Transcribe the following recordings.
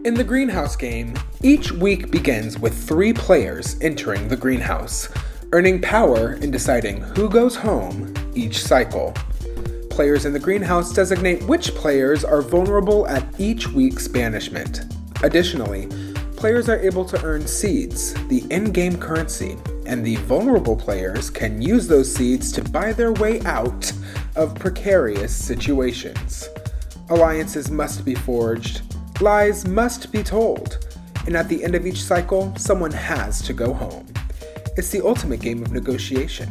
In the greenhouse game, each week begins with 3 players entering the greenhouse, earning power in deciding who goes home each cycle. Players in the greenhouse designate which players are vulnerable at each week's banishment. Additionally, players are able to earn seeds, the in-game currency, and the vulnerable players can use those seeds to buy their way out of precarious situations. Alliances must be forged, lies must be told, and at the end of each cycle, someone has to go home. It's the ultimate game of negotiation.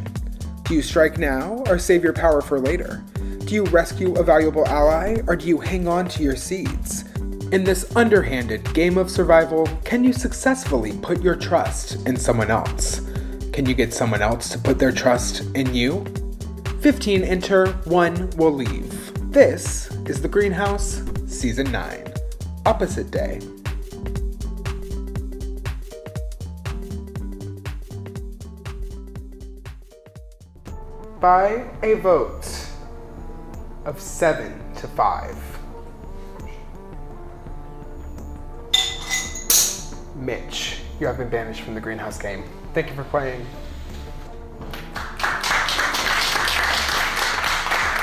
Do you strike now or save your power for later? Do you rescue a valuable ally or do you hang on to your seeds? In this underhanded game of survival, can you successfully put your trust in someone else? Can you get someone else to put their trust in you? 15 enter, 1 will leave. This is The Greenhouse, Season 9. Opposite Day. By a vote of 7 to 5. Mitch, you have been banished from the greenhouse game. Thank you for playing.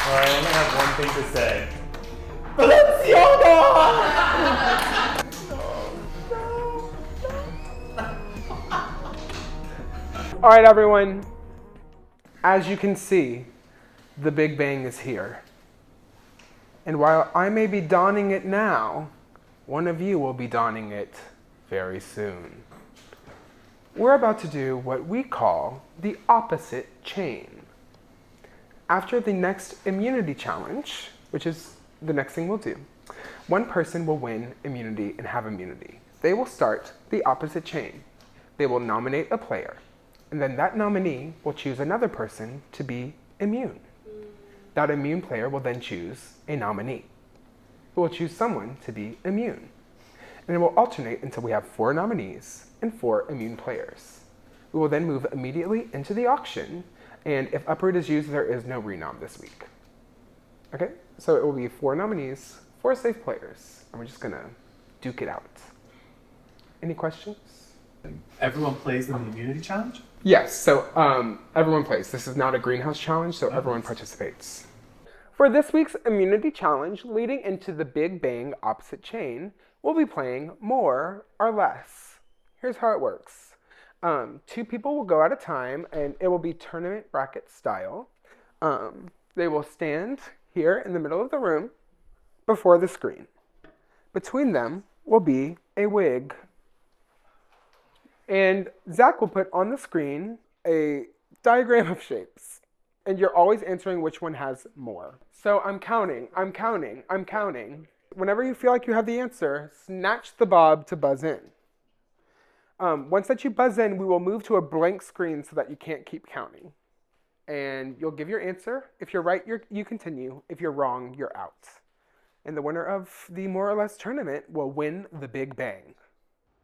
Well, I only have one thing to say. All right, everyone. As you can see, the Big Bang is here. And while I may be donning it now, one of you will be donning it very soon. We're about to do what we call the opposite chain. After the next immunity challenge, which is the next thing we'll do, one person will win immunity and have immunity. They will start the opposite chain. They will nominate a player, and then that nominee will choose another person to be immune. That immune player will then choose a nominee, who will choose someone to be immune. And it will alternate until we have 4 nominees and 4 immune players. We will then move immediately into the auction, and if Uproot is used, there is no renom this week. Okay, so it will be 4 nominees, 4 safe players, and we're just gonna duke it out. Any questions? Everyone plays in the immunity challenge? Yes, so everyone plays. This is not a greenhouse challenge, so everyone participates. For this week's immunity challenge, leading into the Big Bang opposite chain, we'll be playing more or less. Here's how it works. 2 people will go at a time, and it will be tournament bracket style. They will stand here in the middle of the room before the screen. Between them will be a wig. And Zach will put on the screen a diagram of shapes. And you're always answering which one has more. So I'm counting. Whenever you feel like you have the answer, snatch the bob to buzz in. Once that you buzz in, we will move to a blank screen so that you can't keep counting. And you'll give your answer. If you're right, you continue. If you're wrong, you're out. And the winner of the more or less tournament will win the Big Bang.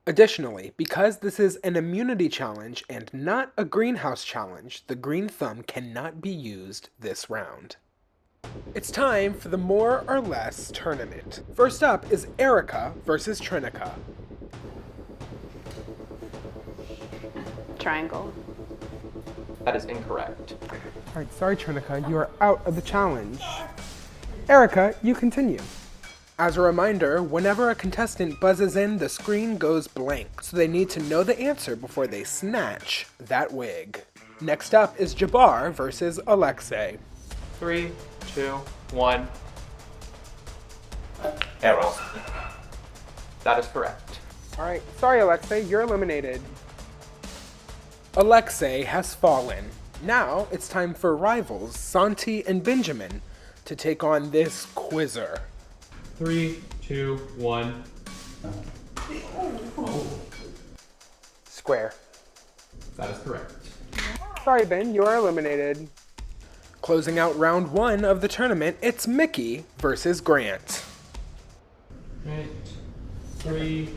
Additionally, because this is an immunity challenge and not a greenhouse challenge, the green thumb cannot be used this round. It's time for the more or less tournament. First up is Erica versus Trinica. Triangle. That is incorrect. All right, sorry Trinica, you are out of the challenge. Erica, you continue. As a reminder, whenever a contestant buzzes in, the screen goes blank, so they need to know the answer before they snatch that wig. Next up is Jabbar versus Alexei. 3, 2, 1. Arrows. That is correct. All right, sorry Alexei, you're eliminated. Alexei has fallen. Now it's time for rivals Santi and Benjamin to take on this quizzer. 3, 2, 1. Square. That is correct. Sorry, Ben, you are eliminated. Closing out round 1 of the tournament, it's Mickey versus Grant. Right. 3,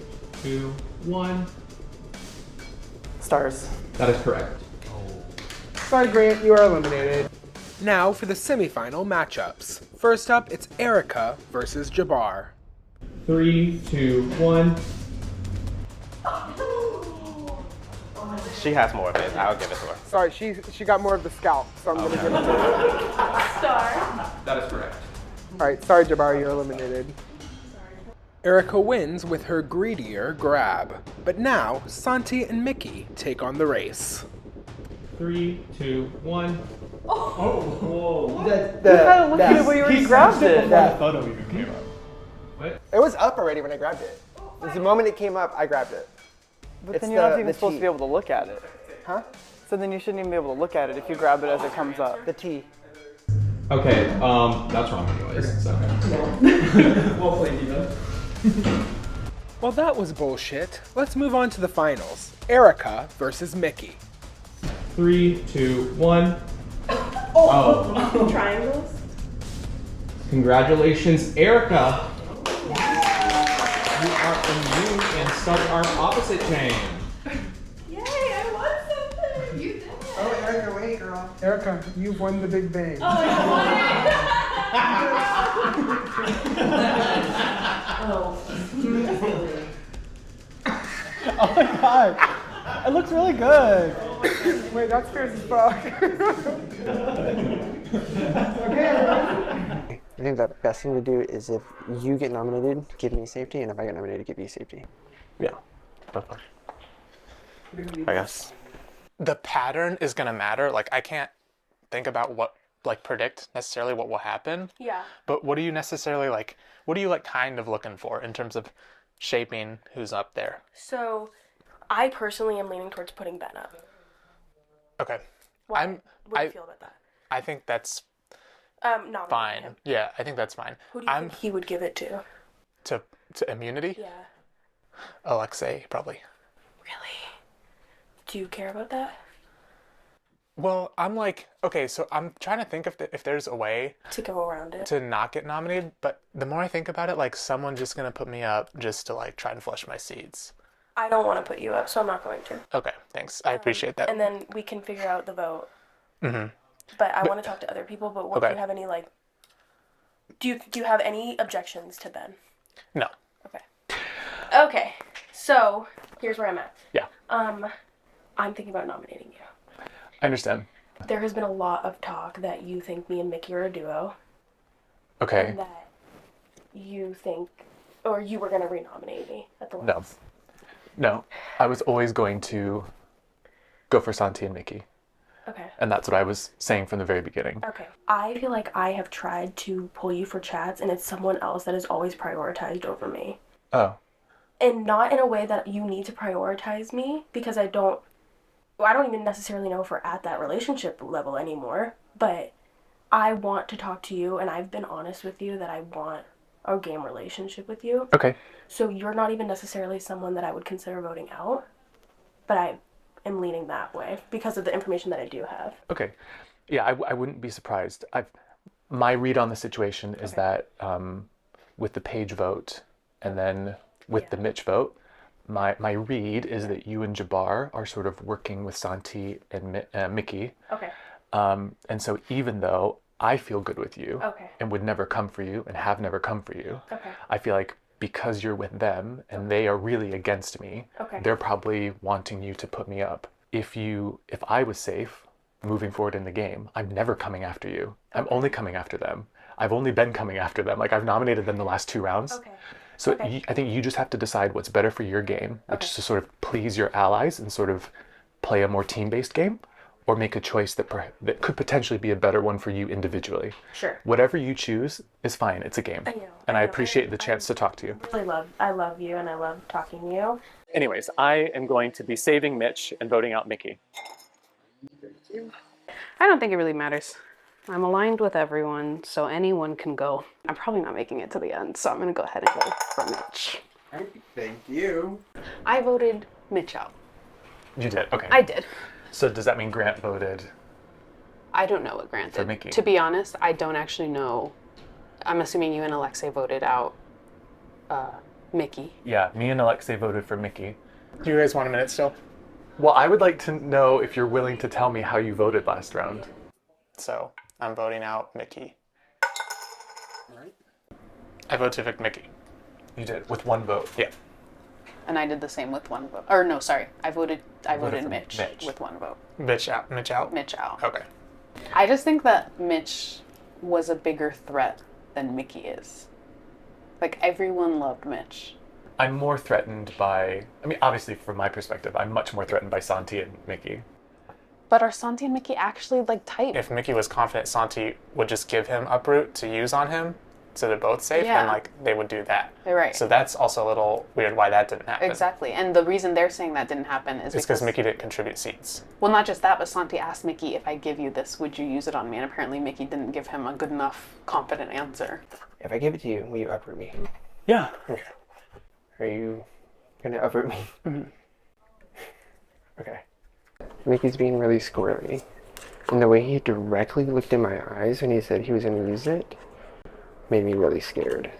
2, 1. Stars. That is correct. Sorry, Grant, you are eliminated. Now for the semifinal matchups. First up, it's Erica versus Jabbar. 3, 2, 1. She has more of it. I'll give it to her. Sorry, she got more of the scalp, so I'm gonna give it to her. Star. That is correct. All right, sorry, Jabari, you're eliminated. Erica wins with her greedier grab, but now Santi and Mickey take on the race. 3, 2, 1. You gotta look at it where you already grabbed it. The photo even came up. What? It was up already when I grabbed it. It was the moment it came up, I grabbed it. But It's then you're not the- even the supposed T. to be able to look at it. Huh? So then you shouldn't even be able to look at it if you grab it as it comes up. The T. Okay, that's wrong anyways, so. Well played, Eva. Well, that was bullshit. Let's move on to the finals. Erica versus Mickey. 3, 2, 1. Oh. Triangles? Congratulations, Erica. You are immune and start our opposite chain. Yay, I won something! You did it! Oh, Erica, wait, girl. Erica, you've won the Big Bang. Oh, I won it! Oh my god! It looks really good! Wait, that's fierce as fuck. I think the best thing to do is if you get nominated, give me safety, and if I get nominated, give you safety. Yeah. That's fine. I guess. The pattern is gonna matter. Like, I can't think about predict necessarily what will happen. Yeah. But what are you necessarily what are you kind of looking for in terms of shaping who's up there? So, I personally am leaning towards putting Ben up. Okay. Why? What do you feel about that? I think that's Nominating fine. him. Yeah, I think that's fine. Who do you think he would give it to? To immunity? Yeah. Alexei, probably. Really? Do you care about that? Well, I'm okay, so I'm trying to think if there's a way To go around it? to not get nominated, but the more I think about it, someone's just gonna put me up just to try and flush my seeds. I don't want to put you up, so I'm not going to. Okay, thanks. I appreciate that. And then we can figure out the vote. Mm-hmm. But I want to talk to other people, but what do you have any, do you have any objections to Ben? No. Okay. Okay, so here's where I'm at. Yeah. I'm thinking about nominating you. I understand. There has been a lot of talk that you think me and Mickey are a duo, Okay. and that you think, or you were going to renominate me at the last. No. I was always going to go for Santi and Mickey. Okay. And that's what I was saying from the very beginning. Okay. I feel like I have tried to pull you for chats, and it's someone else that is always prioritized over me. Oh. And not in a way that you need to prioritize me, because I don't even necessarily know if we're at that relationship level anymore, but I want to talk to you, and I've been honest with you that I want a game relationship with you. Okay. So you're not even necessarily someone that I would consider voting out, but I am leaning that way because of the information that I do have. Okay. Yeah, I wouldn't be surprised. My read on the situation is that with the Paige vote and then with the Mitch vote, my read is that you and Jabbar are sort of working with Santi and Mickey. Okay. And so even though I feel good with you Okay. and would never come for you and have never come for you, Okay. I feel like because you're with them and they are really against me, Okay. they're probably wanting you to put me up. If I was safe moving forward in the game, I'm never coming after you. I'm only coming after them. I've only been coming after them. I've nominated them the last 2 rounds. Okay. So Okay. I think you just have to decide what's better for your game, which is to sort of please your allies and sort of play a more team-based game, or make a choice that could potentially be a better one for you individually. Sure. Whatever you choose is fine. It's a game. I know, And I I know. appreciate the chance to talk to you. I love you, and I love talking to you. Anyways, I am going to be saving Mitch and voting out Mickey. I don't think it really matters. I'm aligned with everyone, so anyone can go. I'm probably not making it to the end, so I'm going to go ahead and go for Mitch. Thank you. I voted Mitch out. You did? Okay. I did. So does that mean Grant voted? I don't know what Grant did. For Mickey. To be honest, I don't actually know. I'm assuming you and Alexei voted out Mickey. Yeah, me and Alexei voted for Mickey. Do you guys want a minute still? Well, I would like to know if you're willing to tell me how you voted last round. So, I'm voting out Mickey. I vote to evict Mickey. You did, with one vote. Yeah. And I did the same with one vote. Or no, sorry. I voted for Mitch, Mitch. with one vote. Mitch out. Mitch out? Mitch out. Okay. I just think that Mitch was a bigger threat than Mickey is. Like, everyone loved Mitch. I'm more threatened by, I mean, obviously from my perspective, I'm much more threatened by Santi and Mickey. But are Santi and Mickey actually, like, tight? If Mickey was confident Santi would just give him Uproot to use on him, so they're both safe, Yeah. then like they would do that. Right. So that's also a little weird why that didn't happen. Exactly. And the reason they're saying that didn't happen is It's because Mickey didn't contribute seeds. Well, not just that, but Santi asked Mickey, if I give you this, would you use it on me? And apparently Mickey didn't give him a good enough, confident answer. If I give it to you, will you uproot me? Yeah. Are you gonna uproot me? Okay. Mickey's being really squirrely. And the way he directly looked in my eyes when he said he was gonna use it made me really scared.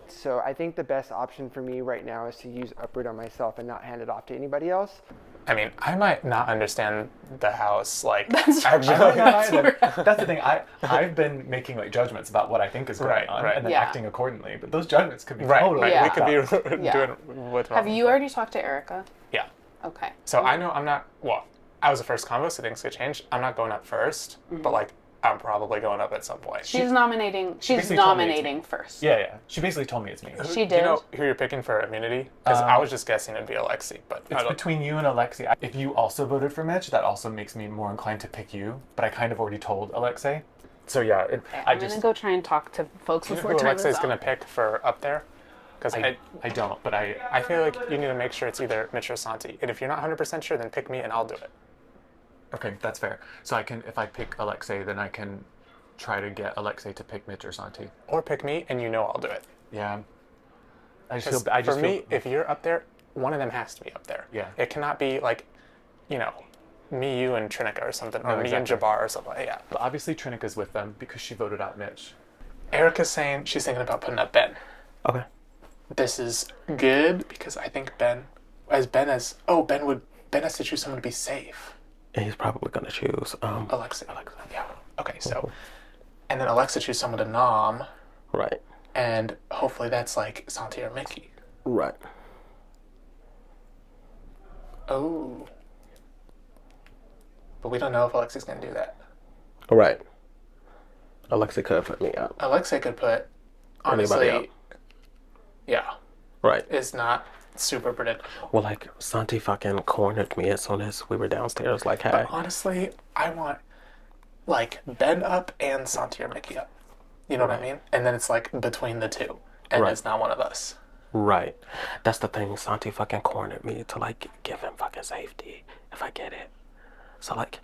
So I think the best option for me right now is to use uproot on myself and not hand it off to anybody else. I mean, I might not understand the house, like, That's actually. I might not either. That's the thing. I've been making like judgments about what I think is going on, right. and then Yeah. acting accordingly. But those judgments could be Right, totally right. Yeah. We could fucked up. be Yeah. doing what's wrong. Have you already talked to Erica? Yeah. Okay. So I know I'm not, well, I was the first convo, so things could change. I'm not going up first, but like, I'm probably going up at some point. She's nominating. She's basically told me it's nominating first. Yeah. She basically told me it's me. She Do you did. know who you're picking for immunity? Because I was just guessing it'd be Alexi, but I It's don't. between you and Alexei. If you also voted for Mitch, that also makes me more inclined to pick you. But I kind of already told Alexei. So yeah, I'm gonna go try and talk to folks Do you know before who time this Alexei's out. gonna pick for up there? Because I don't, but I feel like you need to make sure it's either Mitch or Santi. And if you're not 100% sure, then pick me and I'll do it. okay, that's fair. So I can, if I pick Alexei, then I can try to get Alexei to pick Mitch or Santi. Or pick me and you know I'll do it. Yeah. I just 'Cause feel. I just for me, feel, if you're up there, one of them has to be up there. Yeah. It cannot be like, you know, me, you, and Trinica or something, or No, me and exactly. Jabbar or something. Yeah. But obviously Trinika's with them because she voted out Mitch. Erica's saying she's thinking about putting up Ben. Okay. This is good because I think Ben has to choose someone to be safe. And he's probably gonna choose Alexa. Yeah. Okay, so, and then Alexa choose someone to nom, right. and hopefully that's like Santi or Mickey. Right. Oh. But we don't know if Alexi's gonna do that. Right. Alexa could put me up. Alexa could put, Anybody honestly, out. yeah, Right. it's not super predictable. Well, like, Santi fucking cornered me as soon as we were downstairs. Like, hey. But honestly, I want like Ben up and Santi or Mickey up. You know what I mean? And then it's like between the two, and Right. it's not one of us. Right. That's the thing. Santi fucking cornered me to, like, give him fucking safety if I get it. So, like,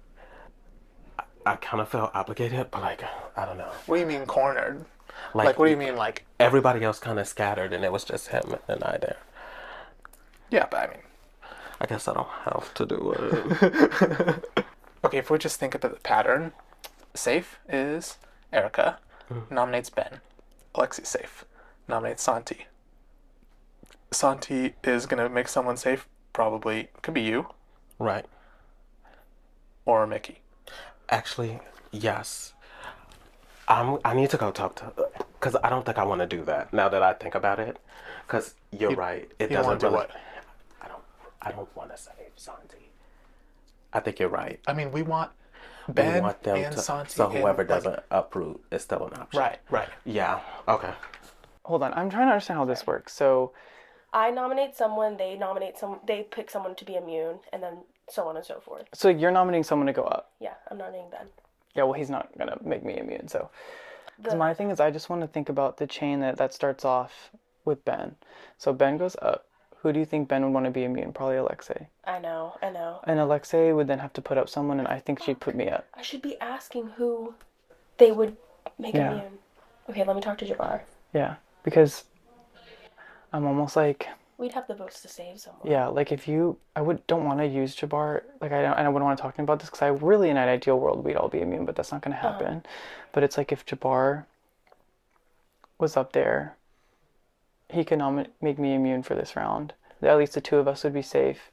I kind of felt obligated, but, like, I don't know. What do you mean cornered? Like, Like what do you mean like? Everybody else kind of scattered, and it was just him and I there. Yeah, but I mean, I guess I don't have to do it. okay, if we just think about the pattern, safe is Erica, nominates Ben. Alexi's safe, nominates Santi. Santi is gonna make someone safe, probably, could be you, Right. or Mickey. Actually, yes. I need to go talk to, because I don't think I want to do that now that I think about it. Because you're right. It You don't wanna doesn't do really. what? I don't want to save Santi. I think you're right. I mean, we want We Ben want them and to, Santi. so and, whoever like- doesn't uproot is still an option. Right. Yeah. Okay. Hold on, I'm trying to understand how this works. So, I nominate someone, they pick someone to be immune, and then so on and so forth. so you're nominating someone to go up. Yeah, I'm nominating Ben. Yeah, well, he's not gonna make me immune. So, 'cause The- my thing is, I just want to think about the chain that starts off with Ben. So Ben goes up. Who do you think Ben would want to be immune? Probably Alexei. I know. And Alexei would then have to put up someone, and I think she'd put me up. I should be asking who they would make Yeah. immune. Okay, let me talk to Jabbar. Yeah, because I'm almost like, We'd have the votes to save someone. yeah, like if you, don't want to use Jabbar. Like I wouldn't want to talk to him about this because I really, in an ideal world, we'd all be immune, but that's not going to happen. But it's like if Jabbar was up there, he could make me immune for this round. At least the two of us would be safe.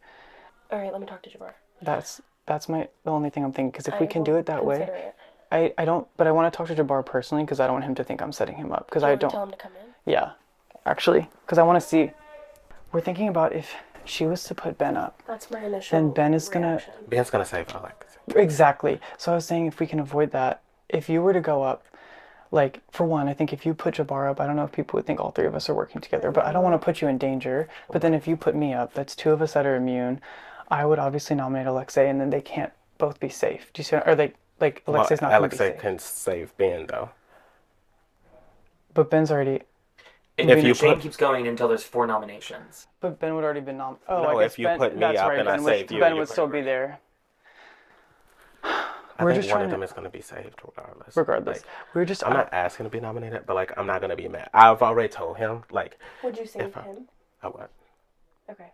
All right, let me talk to Jabbar. That's the only thing I'm thinking. Because if we I can will do it that consider way, it. I don't. But I want to talk to Jabbar personally because I don't want him to think I'm setting him up. Because Do you I want me to don't. tell him to come in? Yeah. actually, because I want to see. We're thinking about if she was to put Ben up. That's my initial Then Ben is reaction. Ben's gonna save Alexei. Exactly. So I was saying if we can avoid that, if you were to go up, like, for one, I think if you put Jabbar up, I don't know if people would think all three of us are working together, but I don't want to put you in danger. But then if you put me up, that's two of us that are immune. I would obviously nominate Alexei, and then they can't both be safe. Do you see what, or they, like, Alexei's not going to be Alexei safe. can save Ben though. But Ben's already, If you chain put, keeps going until there's 4 nominations. but Ben would already been nominated. Oh, No, I guess if you Ben, put me that's up right, and I Ben would, save you, Ben you would put still me be right. there. I We're think just one of trying them to, is gonna be saved regardless. regardless. Like, We're just, I'm not asking to be nominated, but like I'm not gonna be mad. I've already told him like Would you save if him? I would. Okay.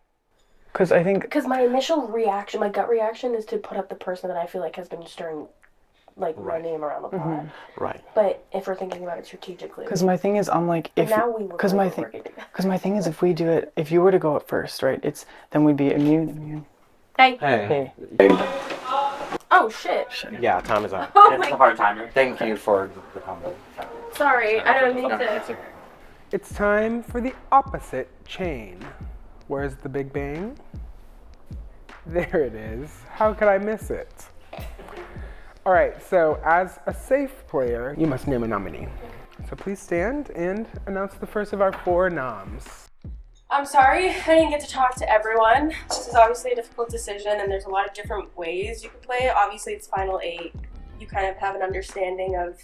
because I think, Because my initial reaction, my gut reaction, is to put up the person that I feel like has been stirring, like, my name around the pot. Right. But if we're thinking about it strategically, because my thing is, I'm like, and if, now we were because my working thing, together. because my thing is, if we do it, if you were to go up first, right, it's, then we'd be immune. Hey. Hey. Oh shit. Yeah, time is up. Oh It's my. a hard timer. Thank you for the combo. Sorry, I don't mean to. It's time for the opposite chain. Where's the Big Bang? There it is. How could I miss it? All right, so as a safe player, you must name a nominee. So please stand and announce the first of our 4 noms. I'm sorry, I didn't get to talk to everyone. This is obviously a difficult decision, and there's a lot of different ways you could play it. Obviously, it's Final 8. You kind of have an understanding of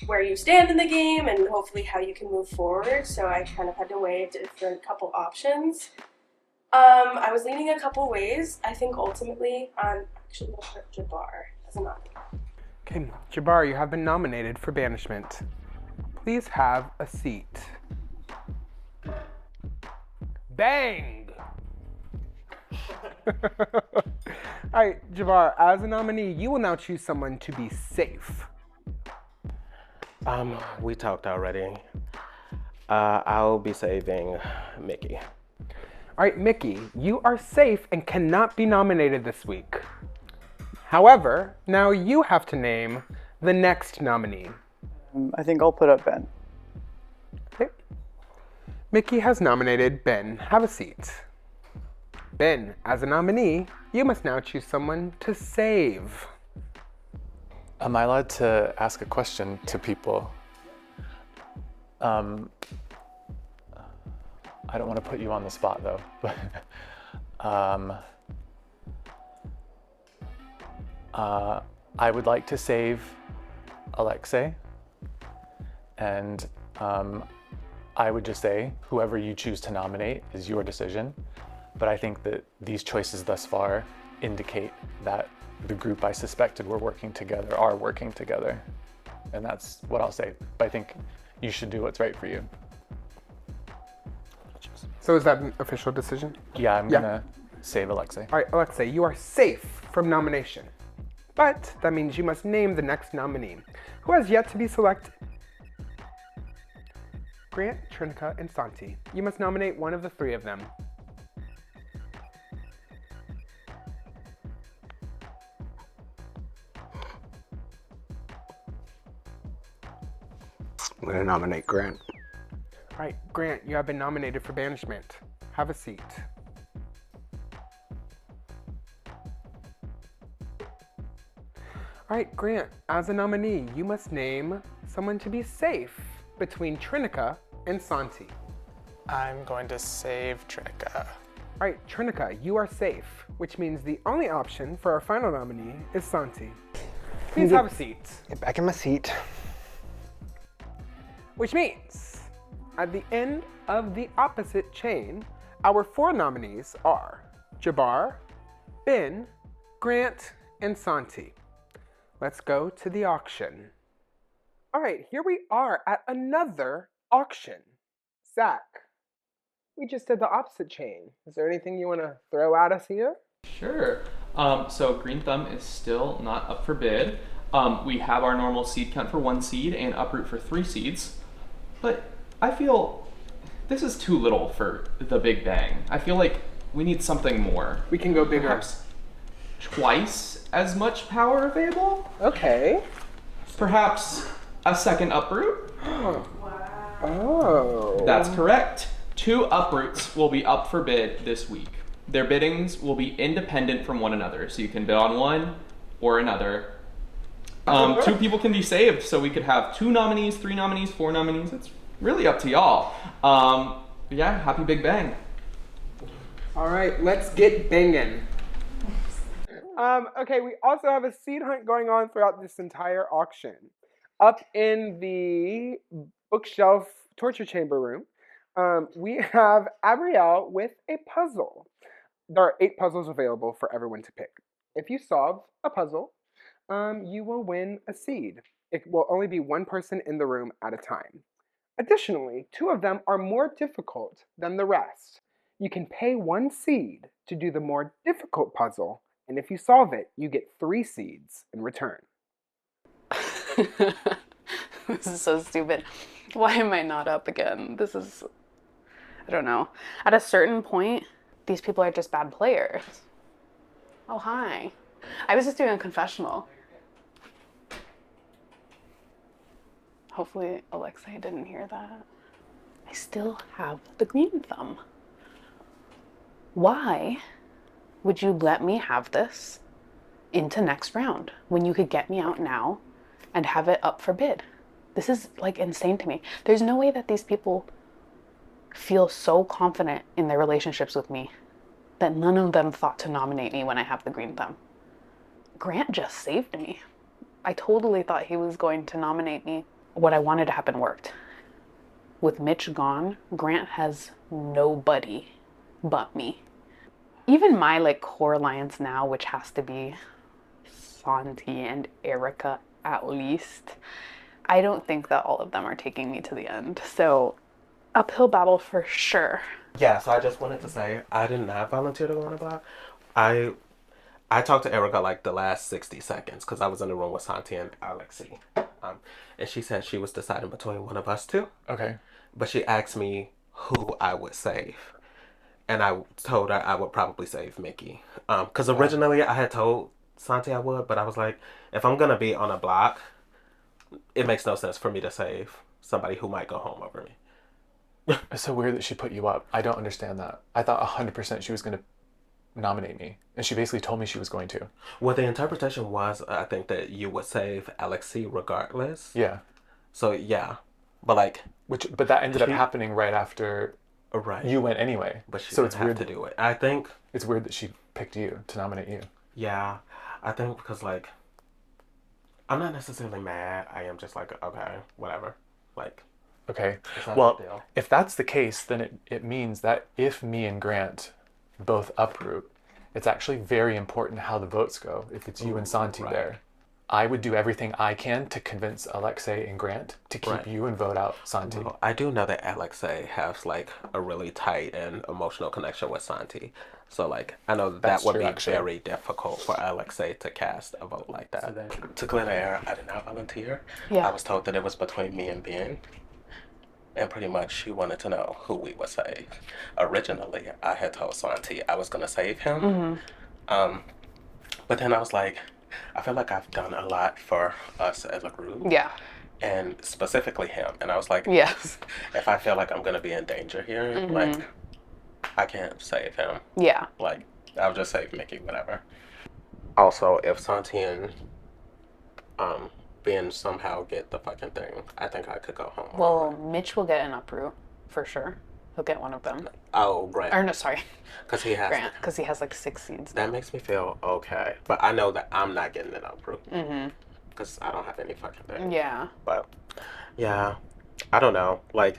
where you stand in the game and hopefully how you can move forward. So I kind of had to weigh a couple options. I was leaning a couple ways. I think ultimately I'm actually going to put Jabbar as a nominee. Okay, Jabbar, you have been nominated for banishment. Please have a seat. Bang! All right, Jabbar, as a nominee, you will now choose someone to be safe. We talked already. I'll be saving Mickey. All right, Mickey, you are safe and cannot be nominated this week. However, now you have to name the next nominee. I think I'll put up Ben. Okay. Mickey has nominated Ben. Have a seat. Ben, as a nominee, you must now choose someone to save. Am I allowed to ask a question to people? I don't want to put you on the spot though, but I would like to save Alexei, and I would just say whoever you choose to nominate is your decision, but I think that these choices thus far indicate that the group I suspected were working together are working together, and that's what I'll say. But I think you should do what's right for you. So is that an official decision? Yeah, I'm gonna save Alexei. All right, Alexei, you are safe from nomination. But that means you must name the next nominee, who has yet to be selected. Grant, Trinica, and Santi. You must nominate one of the 3 of them. I'm gonna nominate Grant. All right, Grant, you have been nominated for banishment. Have a seat. All right, Grant, as a nominee, you must name someone to be safe between Trinica and Santi. I'm going to save Trinica. All right, Trinica, you are safe, which means the only option for our final nominee is Santi. Please have a seat. Get back in my seat. Which means, at the end of the opposite chain, our 4 nominees are Jabbar, Ben, Grant, and Santi. Let's go to the auction. All right, here we are at another auction. Zach, we just did the opposite chain. Is there anything you want to throw at us here? Sure. So Green Thumb is still not up for bid. We have our normal seed count for 1 seed and uproot for 3 seeds. But I feel this is too little for the Big Bang. I feel like we need something more. We can go bigger. Perhaps twice as much power available? Okay. Perhaps a second uproot? Oh. That's correct. 2 uproots will be up for bid this week. Their biddings will be independent from one another, so you can bid on one or another. 2 people can be saved, so we could have 2 nominees, 3 nominees, 4 nominees. It's really up to y'all. Yeah, happy Big Bang. All right, let's get banging. Okay, we also have a seed hunt going on throughout this entire auction. Up in the bookshelf torture chamber room, we have Abrielle with a puzzle. There are 8 puzzles available for everyone to pick. If you solve a puzzle, you will win a seed. It will only be 1 person in the room at a time. Additionally, 2 of them are more difficult than the rest. You can pay 1 seed to do the more difficult puzzle, and if you solve it, you get 3 seeds in return. This is so stupid. Why am I not up again? I don't know. At a certain point, these people are just bad players. Oh, hi. I was just doing a confessional. Hopefully Alexei didn't hear that. I still have the green thumb. Why would you let me have this into next round when you could get me out now and have it up for bid? This is like insane to me. There's no way that these people feel so confident in their relationships with me that none of them thought to nominate me when I have the green thumb. Grant just saved me. I totally thought he was going to nominate me. What I wanted to happen worked. With Mitch gone, Grant has nobody but me. Even my like core alliance now, which has to be Santi and Erica at least, I don't think that all of them are taking me to the end. So uphill battle for sure. Yeah, so I just wanted to say I did not volunteer to go on the block. I talked to Erica like the last 60 seconds because I was in the room with Santi and Alexei. And she said she was deciding between one of us 2. Okay. But she asked me who I would save. And I told her I would probably save Mickey. Because originally I had told Santi I would, but I was like, if I'm going to be on a block, it makes no sense for me to save somebody who might go home over me. It's so weird that she put you up. I don't understand that. I thought 100% she was going to nominate me. And she basically told me she was going to. Well, the interpretation was, I think, that you would save Alexei regardless. Yeah. So, yeah. But, like... But that ended up happening right after you went anyway. But she so didn't have to do it. I think... It's weird that she picked you to nominate you. Yeah. I think because, like... I'm not necessarily mad. I am just like, okay, whatever. Like... Okay. Well, if that's the case, then it means that if me and Grant both uproot, it's actually very important how the votes go. If it's you and Santi there, I would do everything I can to convince Alexei and Grant to keep you and vote out Santi. Well, I do know that Alexei has like a really tight and emotional connection with Santi. So like, I know that would be very difficult for Alexei to cast a vote like that. So to clear the air, I did not volunteer. Yeah. I was told that it was between me and Ben. And pretty much she wanted to know who we would save. Originally, I had told Santi I was going to save him. But then I was like, I feel like I've done a lot for us as a group. Yeah. And specifically him. And I was like, yes. If I feel like I'm going to be in danger here, like, I can't save him. Yeah. Like, I'll just save Mickey, whatever. Also, if Santi and Ben somehow get the fucking thing, I think I could go home. Well, Mitch will get an uproot for sure. He'll get one of them. Oh, Grant. Or no, sorry. Because he has Grant, because he has like 6 seeds. That makes me feel okay. But I know that I'm not getting an uproot. Because I don't have any fucking thing. Yeah. But, yeah. I don't know. Like,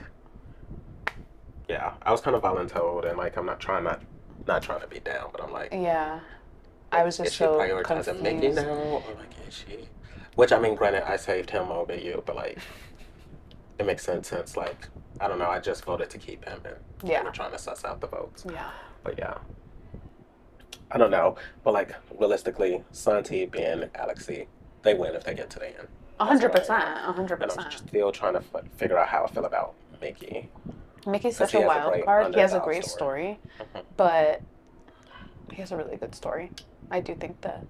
yeah. I was kind of voluntold and like, I'm not trying to be down, but I'm like. Yeah. I was just so confused. Is she prioritizing Mickey now? Or like, is she? Which, I mean, granted, I saved him over you, but, like, it makes sense since, like, I don't know, I just voted to keep him, and we're trying to suss out the votes. Yeah. But, yeah. I don't know. But, like, realistically, Santi, Ben, Alexei, they win if they get to the end. 100%. 100%. And I'm still trying to figure out how I feel about Mickey. Mickey's such a wild card. He has a great story, but he has a really good story. I do think that.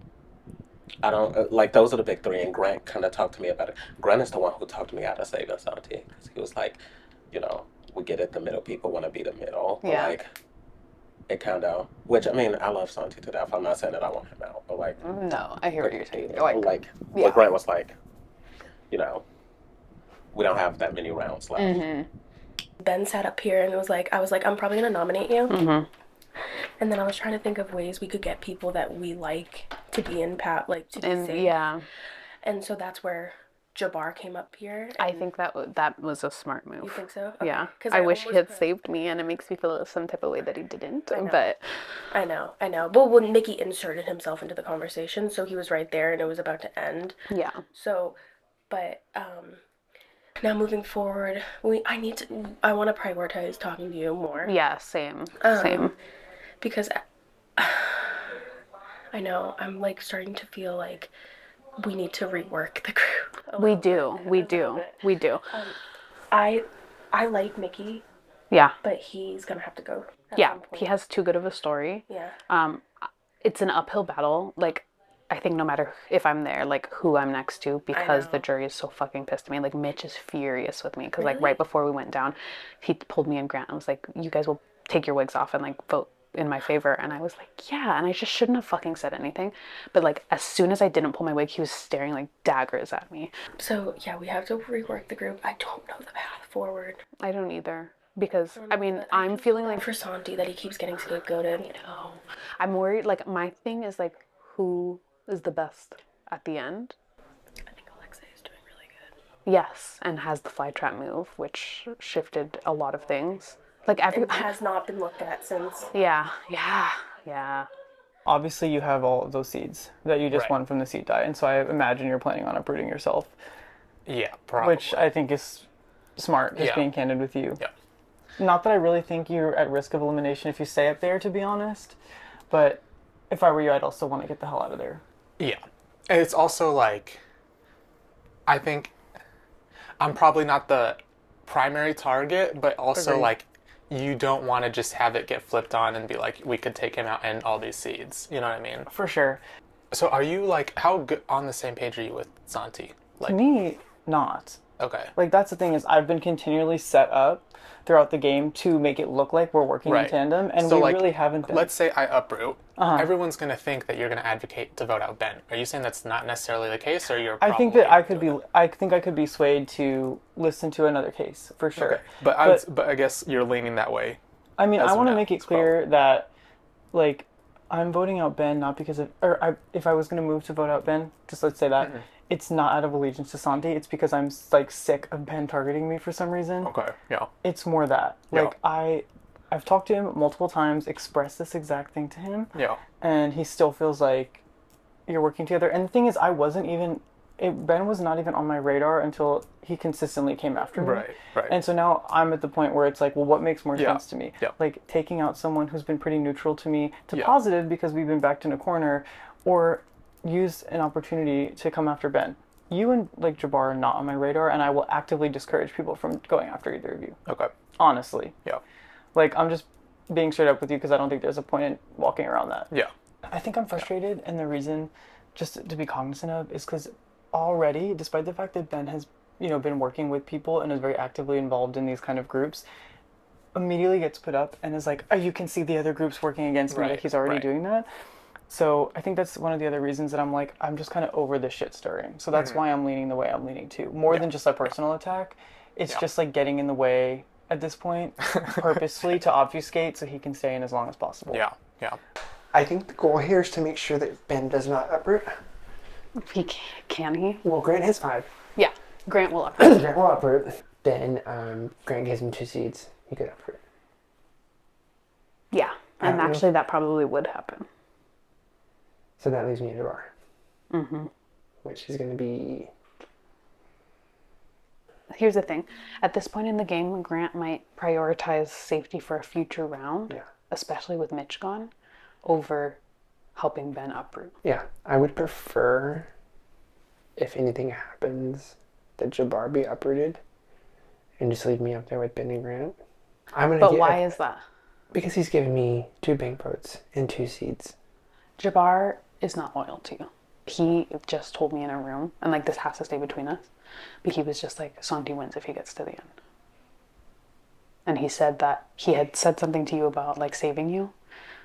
I don't, like, those are the big 3, and Grant kind of talked to me about it. Grant is the one who talked me out of saving Santi, because he was like, you know, we get it, the middle people want to be the middle. But Yeah. like, it kind of, which, I mean, I love Santi to death. I'm not saying that I want him out, but like, No, I hear what you're saying. but yeah. Grant was like, you know, we don't have that many rounds left. Mm-hmm. Ben sat up here and I was like, I'm probably gonna nominate you. Mm-hmm. And then I was trying to think of ways we could get people that we like to be in to be safe. Yeah. And so that's where Jabbar came up here. I think that was a smart move. You think so? Okay. Yeah. 'Cause I wish he had almost saved me, and it makes me feel some type of way that he didn't. I know. But I know. But when Mickey inserted himself into the conversation, so he was right there and it was about to end. yeah. So, but now moving forward, I want to prioritize talking to you more. Yeah, same. Because I know I'm like starting to feel like we need to rework the group. We do. I like Mickey, Yeah. but he's gonna have to go. At Yeah. some point. He has too good of a story. Yeah. It's an uphill battle. Like, I think no matter if I'm there, like, who I'm next to, because the jury is so fucking pissed at me. Like, Mitch is furious with me because, like, right before we went down, he pulled me and Grant and was like, you guys will take your wigs off and, like, vote in my favor. And I was like, yeah. And I just shouldn't have fucking said anything. But, like, as soon as I didn't pull my wig, he was staring like daggers at me. So, yeah, we have to rework the group. I don't know the path forward. I don't either. Because, I mean, I'm feeling like... For Santi, that he keeps getting scapegoated. You know. I'm worried, like, my thing is, like, who is the best at the end? I think Alexei is doing really good. Yes, and has the fly trap move, which shifted a lot of things. Like, And has not been looked at since. Yeah. Obviously, you have all of those seeds that you just Right. won from the seed die, and so I imagine you're planning on uprooting yourself, Yeah, probably. which I think is smart, just Yeah. being candid with you. Yeah. Not that I really think you're at risk of elimination if you stay up there, to be honest, but if I were you, I'd also want to get the hell out of there. Yeah. And it's also like, I think I'm probably not the primary target, but also Agreed. like, you don't want to just have it get flipped on and be like, we could take him out and all these seeds. You know what I mean? For sure. So are you like, how good on the same page are you with Santi? Like, To me, not. okay. Like, that's the thing, is I've been continually set up throughout the game to make it look like we're working in Right. tandem, and So, we like, really haven't been. Let's say I uproot. Uh-huh. Everyone's going to think that you're going to advocate to vote out Ben. Are you saying that's not necessarily the case, or you're I think probably that I could doing be. I think I could be swayed to listen to another case for sure. Okay. But I guess you're leaning that way. I mean, as I of want to now, make it as clear that, like, I'm voting out Ben not because of, if I was going to move to vote out Ben, just let's say that, it's not out of allegiance to Santi. It's because I'm like sick of Ben targeting me for some reason. Okay. Yeah. It's more that, Yeah. like, I've talked to him multiple times, expressed this exact thing to him, Yeah. and he still feels like you're working together. And the thing is, Ben was not even on my radar until he consistently came after me. Right. Right. And so now I'm at the point where it's like, well, what makes more Yeah. sense to me? Yeah. Like, taking out someone who's been pretty neutral to me to Yeah. positive because we've been backed in a corner, or use an opportunity to come after Ben. You and, like, Jabbar are not on my radar, and I will actively discourage people from going after either of you. Okay. Honestly. Yeah. Like, I'm just being straight up with you because I don't think there's a point in walking around that. Yeah. I think I'm frustrated, and the reason, just to be cognizant of, is because already, despite the fact that Ben has, been working with people and is very actively involved in these kind of groups, immediately gets put up and is like, oh, you can see the other groups working against me. Right, Like, he's already right. doing that. So I think that's one of the other reasons that I'm like, I'm just kind of over this shit stirring. So that's why I'm leaning the way I'm leaning to. More than just a personal attack. It's just like getting in the way at this point, purposely to obfuscate so he can stay in as long as possible. Yeah. Yeah. I think the goal here is to make sure that Ben does not uproot. Can he? Well, Grant has 5. Yeah. Grant will uproot. Grant will uproot. Then Grant gives him 2 seeds. He could uproot. Yeah. And don't know. actually, that probably would happen. So that leaves me at a bar. Mm-hmm. Which is going to be... Here's the thing. At this point in the game, Grant might prioritize safety for a future round, Yeah. especially with Mitch gone, over helping Ben uproot. Yeah, I would prefer, if anything happens, that Jabbar be uprooted and just leave me up there with Ben and Grant. But why is that? Because he's given me 2 bank votes and 2 seeds. Jabbar is not loyal to you. He just told me in a room, and like this has to stay between us, but he was just like, Santi wins if he gets to the end. and he said that he had said something to you about like saving you,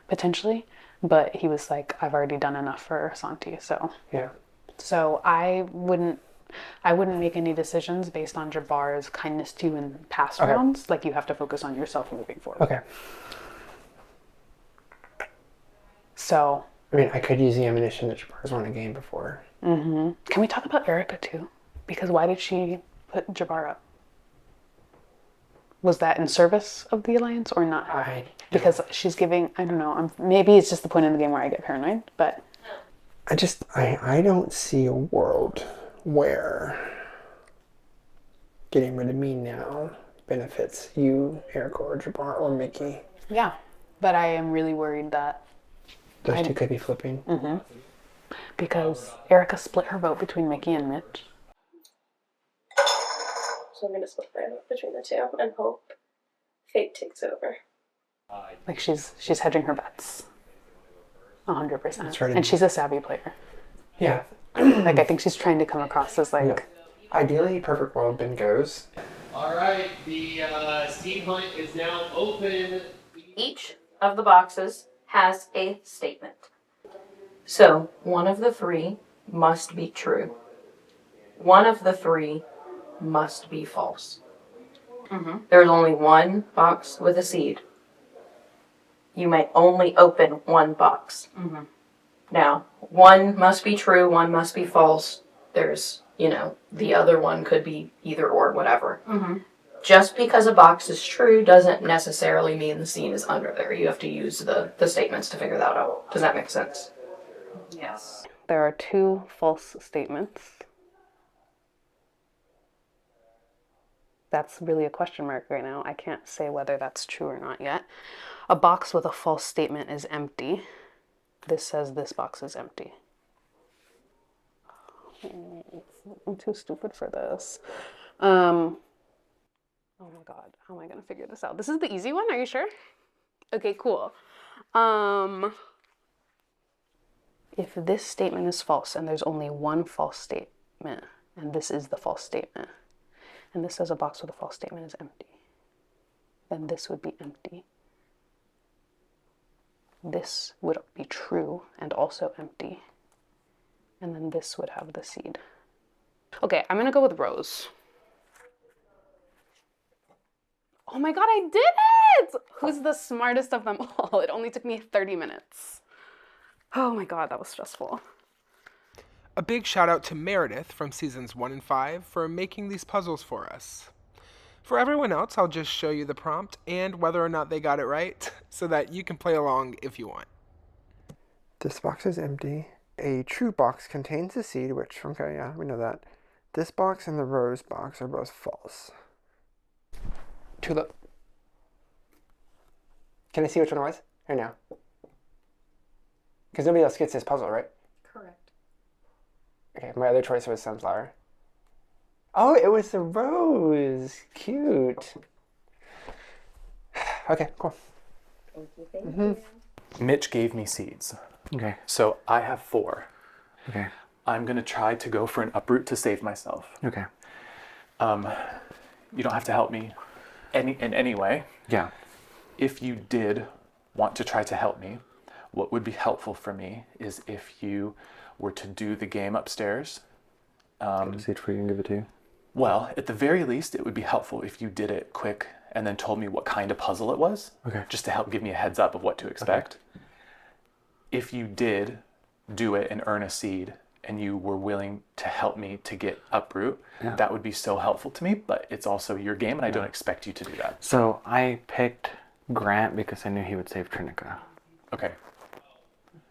potentially, but he was like, I've already done enough for Santi, so. Yeah. So I wouldn't make any decisions based on Jabbar's kindness to you in past rounds. Like, you have to focus on yourself moving forward. Okay. So. I mean, I could use the ammunition that Jabbar's won a game before. Mm-hmm. Can we talk about Erica too? Because why did she put Jabbar up? Was that in service of the Alliance or not? Because she's giving, I don't know, maybe it's just the point in the game where I get paranoid, but... I don't see a world where getting rid of me now benefits you, Erica, or Jabbar, or Mickey. Yeah, but I am really worried that... Those two could be flipping. Mm-hmm. Because Erica split her vote between Mickey and Mitch. So I'm going to split my vote between the two and hope fate takes over. Like, she's hedging her bets. 100%. That's right. And she's a savvy player. Yeah. Like, I think she's trying to come across as like... Yeah. Ideally, perfect world, Ben goes. All right, the seed hunt is now open. Each of the boxes has a statement. So, one of the three must be true. One of the three must be false. Mm-hmm. There's only one box with a seed. You may only open one box. Mm-hmm. Now, one must be true, one must be false. There's, the other one could be either or, whatever. Mm-hmm. Just because a box is true doesn't necessarily mean the seed is under there. You have to use the statements to figure that out. Does that make sense? Yes. There are 2 false statements. That's really a question mark right now. I can't say whether that's true or not yet. A box with a false statement is empty. This says this box is empty. I'm too stupid for this. Oh my god, how am I gonna figure this out? This is the easy one, are you sure? Okay, cool. If this statement is false and there's only one false statement, and this is the false statement, and this says a box with a false statement is empty, then this would be empty. This would be true and also empty. And then this would have the seed. Okay, I'm gonna go with Rose. Oh my god, I did it! Who's the smartest of them all? It only took me 30 minutes. Oh my god, that was stressful. A big shout out to Meredith from seasons 1 and 5 for making these puzzles for us. For everyone else, I'll just show you the prompt and whether or not they got it right so that you can play along if you want. This box is empty. A true box contains a seed, which, okay, yeah, we know that. This box and the rose box are both false. Tulip. Can I see which one it was? Or no? Because nobody else gets this puzzle, right? Correct. Okay, my other choice was sunflower. Oh, it was the rose. Cute. Okay, cool. Thank you. Mitch gave me seeds. Okay. So I have 4. Okay. I'm going to try to go for an uproot to save myself. Okay. You don't have to help me in any way. Yeah. If you did want to try to help me, what would be helpful for me is if you were to do the game upstairs. Get a seed for you and give it to you. Well, at the very least, it would be helpful if you did it quick and then told me what kind of puzzle it was. Okay. Just to help give me a heads up of what to expect. Okay. If you did do it and earn a seed and you were willing to help me to get uproot, that would be so helpful to me, but it's also your game and I don't expect you to do that. So I picked Grant because I knew he would save Trinica. Okay.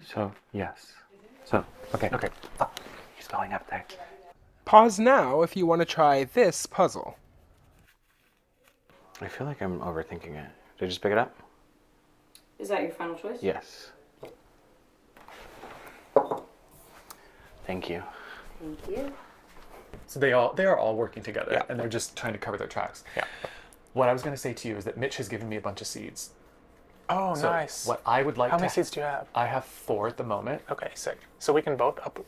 So, yes. So, okay. Okay. Oh, he's going up there. Pause now if you want to try this puzzle. I feel like I'm overthinking it. Did I just pick it up? Is that your final choice? Yes. Thank you. Thank you. So they are all working together and they're just trying to cover their tracks. Yeah. What I was going to say to you is that Mitch has given me a bunch of seeds. Oh, So nice. what I would like How to... many seeds do you have? I have 4 at the moment. Okay, sick. So we can both uproot.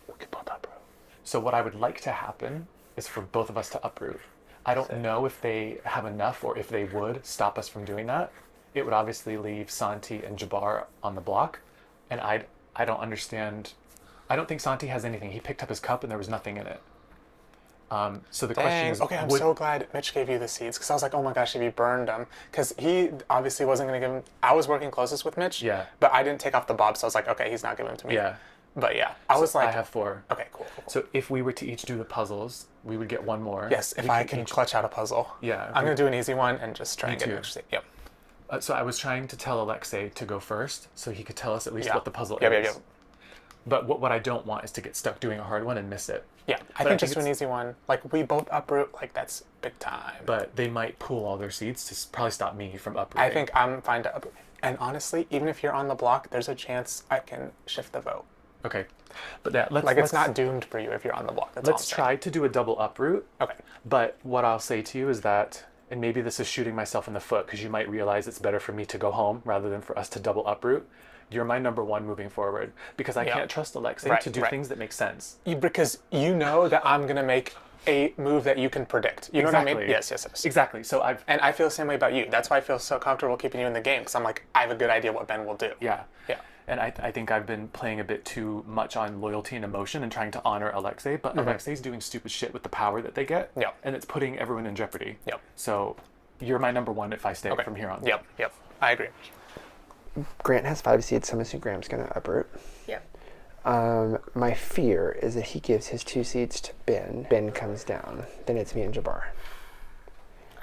So what I would like to happen is for both of us to uproot. I don't know if they have enough or if they would stop us from doing that. It would obviously leave Santi and Jabbar on the block, and I don't understand. I don't think Santi has anything. He picked up his cup and there was nothing in it. So the question is, okay, I'm so glad Mitch gave you the seeds, because I was like, oh my gosh, if you burned them, because he obviously wasn't going to give them. I was working closest with Mitch, Yeah. but I didn't take off the bob, so I was like, okay, he's not giving them to me. Yeah. But yeah, I was like, I have 4. Okay, cool. So if we were to each do the puzzles, we would get 1 more. Yes, if I can clutch out a puzzle. Yeah. I'm going to do an easy one and just try Me and get too. an interesting. Yep. So I was trying to tell Alexei to go first, so he could tell us at least Yeah. what the puzzle Yep, is. yep, yep. But what I don't want is to get stuck doing a hard one and miss it. Yeah, I think just do an easy one. Like, we both uproot, like, that's big time. But they might pool all their seeds to probably stop me from uprooting. I think I'm fine to uproot. And honestly, even if you're on the block, there's a chance I can shift the vote. Okay. But that, it's not doomed for you if you're on the block. That's all I'm let's saying. try to do a double uproot. Okay. But what I'll say to you is that, and maybe this is shooting myself in the foot because you might realize it's better for me to go home rather than for us to double uproot. You're my number 1 moving forward because I can't trust Alexei to do things that make sense. Because you know that I'm going to make a move that you can predict. You know what I mean? Yes. Exactly. So And I feel the same way about you. That's why I feel so comfortable keeping you in the game, because I'm like, I have a good idea what Ben will do. Yeah. Yeah. And I think I've been playing a bit too much on loyalty and emotion and trying to honor Alexei, but Alexei's doing stupid shit with the power that they get. Yep. And it's putting everyone in jeopardy. Yep. So you're my number 1 if I stay from here on. Yep. I agree. Grant has 5 seeds, so I'm assuming Graham's going to uproot. Yep. My fear is that he gives his 2 seeds to Ben. Ben comes down. Then it's me and Jabbar.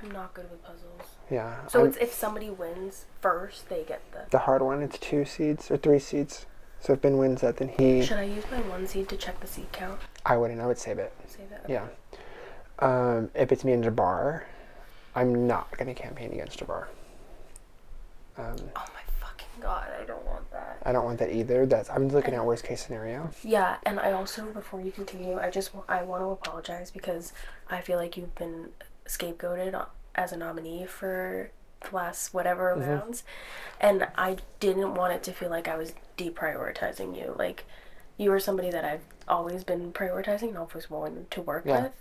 I'm not good with puzzles. Yeah. So it's if somebody wins first, they get the hard one. It's 2 seeds or 3 seeds. So if Ben wins that, then he... Should I use my 1 seed to check the seed count? I wouldn't. I would save it. Save it? Okay. Yeah. If it's me and Jabbar, I'm not going to campaign against Jabbar. Oh my fucking god, I don't want that. I don't want that either. I'm looking at worst case scenario. Yeah, and I also, before you continue, I want to apologize because I feel like you've been scapegoated as a nominee for the last whatever rounds, and I didn't want it to feel like I was deprioritizing you. Like, you were somebody that I've always been prioritizing and always willing to work with.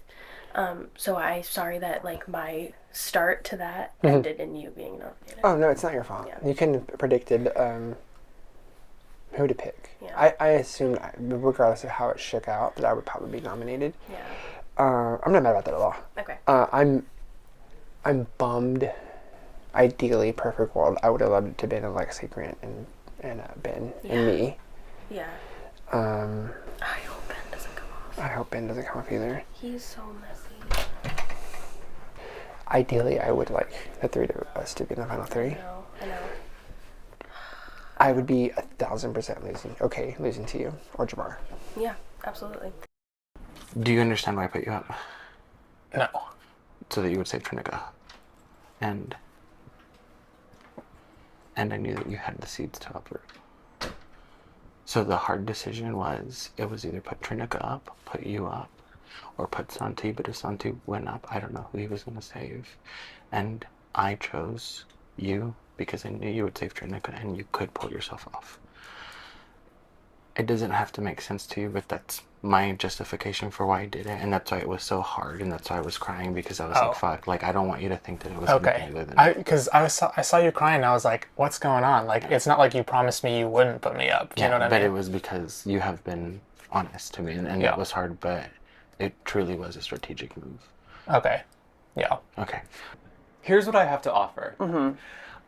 So I'm sorry that like my start to that ended in you being nominated. Oh no, it's not your fault. Yeah. You couldn't have predicted who to pick. Yeah. I assumed, regardless of how it shook out, that I would probably be nominated. Yeah. I'm not mad about that at all. Okay. I'm bummed. Ideally, perfect world, I would have loved it to have been Alexei, Grant, and Ben and me. Yeah. I hope Ben doesn't come off. I hope Ben doesn't come off either. He's so messy. Ideally, I would like the 3 of us to be in the final 3. I know. I would be 1,000% losing to you or Jabbar. Yeah, absolutely. Do you understand why I put you up? No. So that you would save Trinica. And I knew that you had the seeds to uproot. So the hard decision was, it was either put Trinica up, put you up, or put Santi, but if Santi went up, I don't know who he was going to save. And I chose you because I knew you would save Trinica and you could pull yourself off. It doesn't have to make sense to you, but that's my justification for why I did it, and that's why it was so hard, and that's why I was crying, because I was like, fuck, like, I don't want you to think that it was anything other than... Because I saw you crying, and I was like, what's going on? Like, it's not like you promised me you wouldn't put me up, you know what I mean? But it was because you have been honest to me, and that was hard, but it truly was a strategic move. Okay. Yeah. Okay. Here's what I have to offer.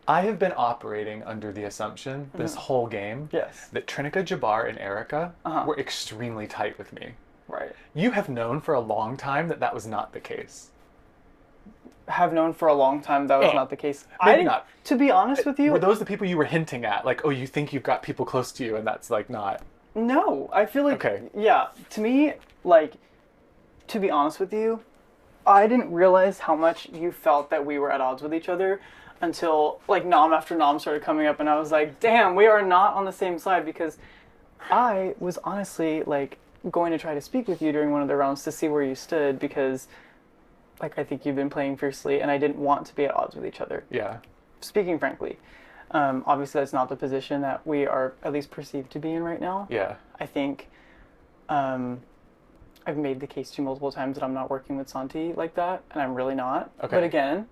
I have been operating under the assumption this whole game that Trinica, Jabbar, and Erica were extremely tight with me. Right. You have known for a long time that that was not the case. Have known for a long time that was not the case. Maybe not. To be honest with you, were those the people you were hinting at? Like, oh, you think you've got people close to you, and that's like not. No, I feel like yeah. To me, like, to be honest with you, I didn't realize how much you felt that we were at odds with each other until like nom after nom started coming up, and I was like, damn, we are not on the same side, because I was honestly like going to try to speak with you during one of the rounds to see where you stood, because like I think you've been playing fiercely and I didn't want to be at odds with each other. Yeah. Speaking frankly. Obviously that's not the position that we are at least perceived to be in right now. Yeah. I think I've made the case to you multiple times that I'm not working with Santi like that, and I'm really not. Okay. But again,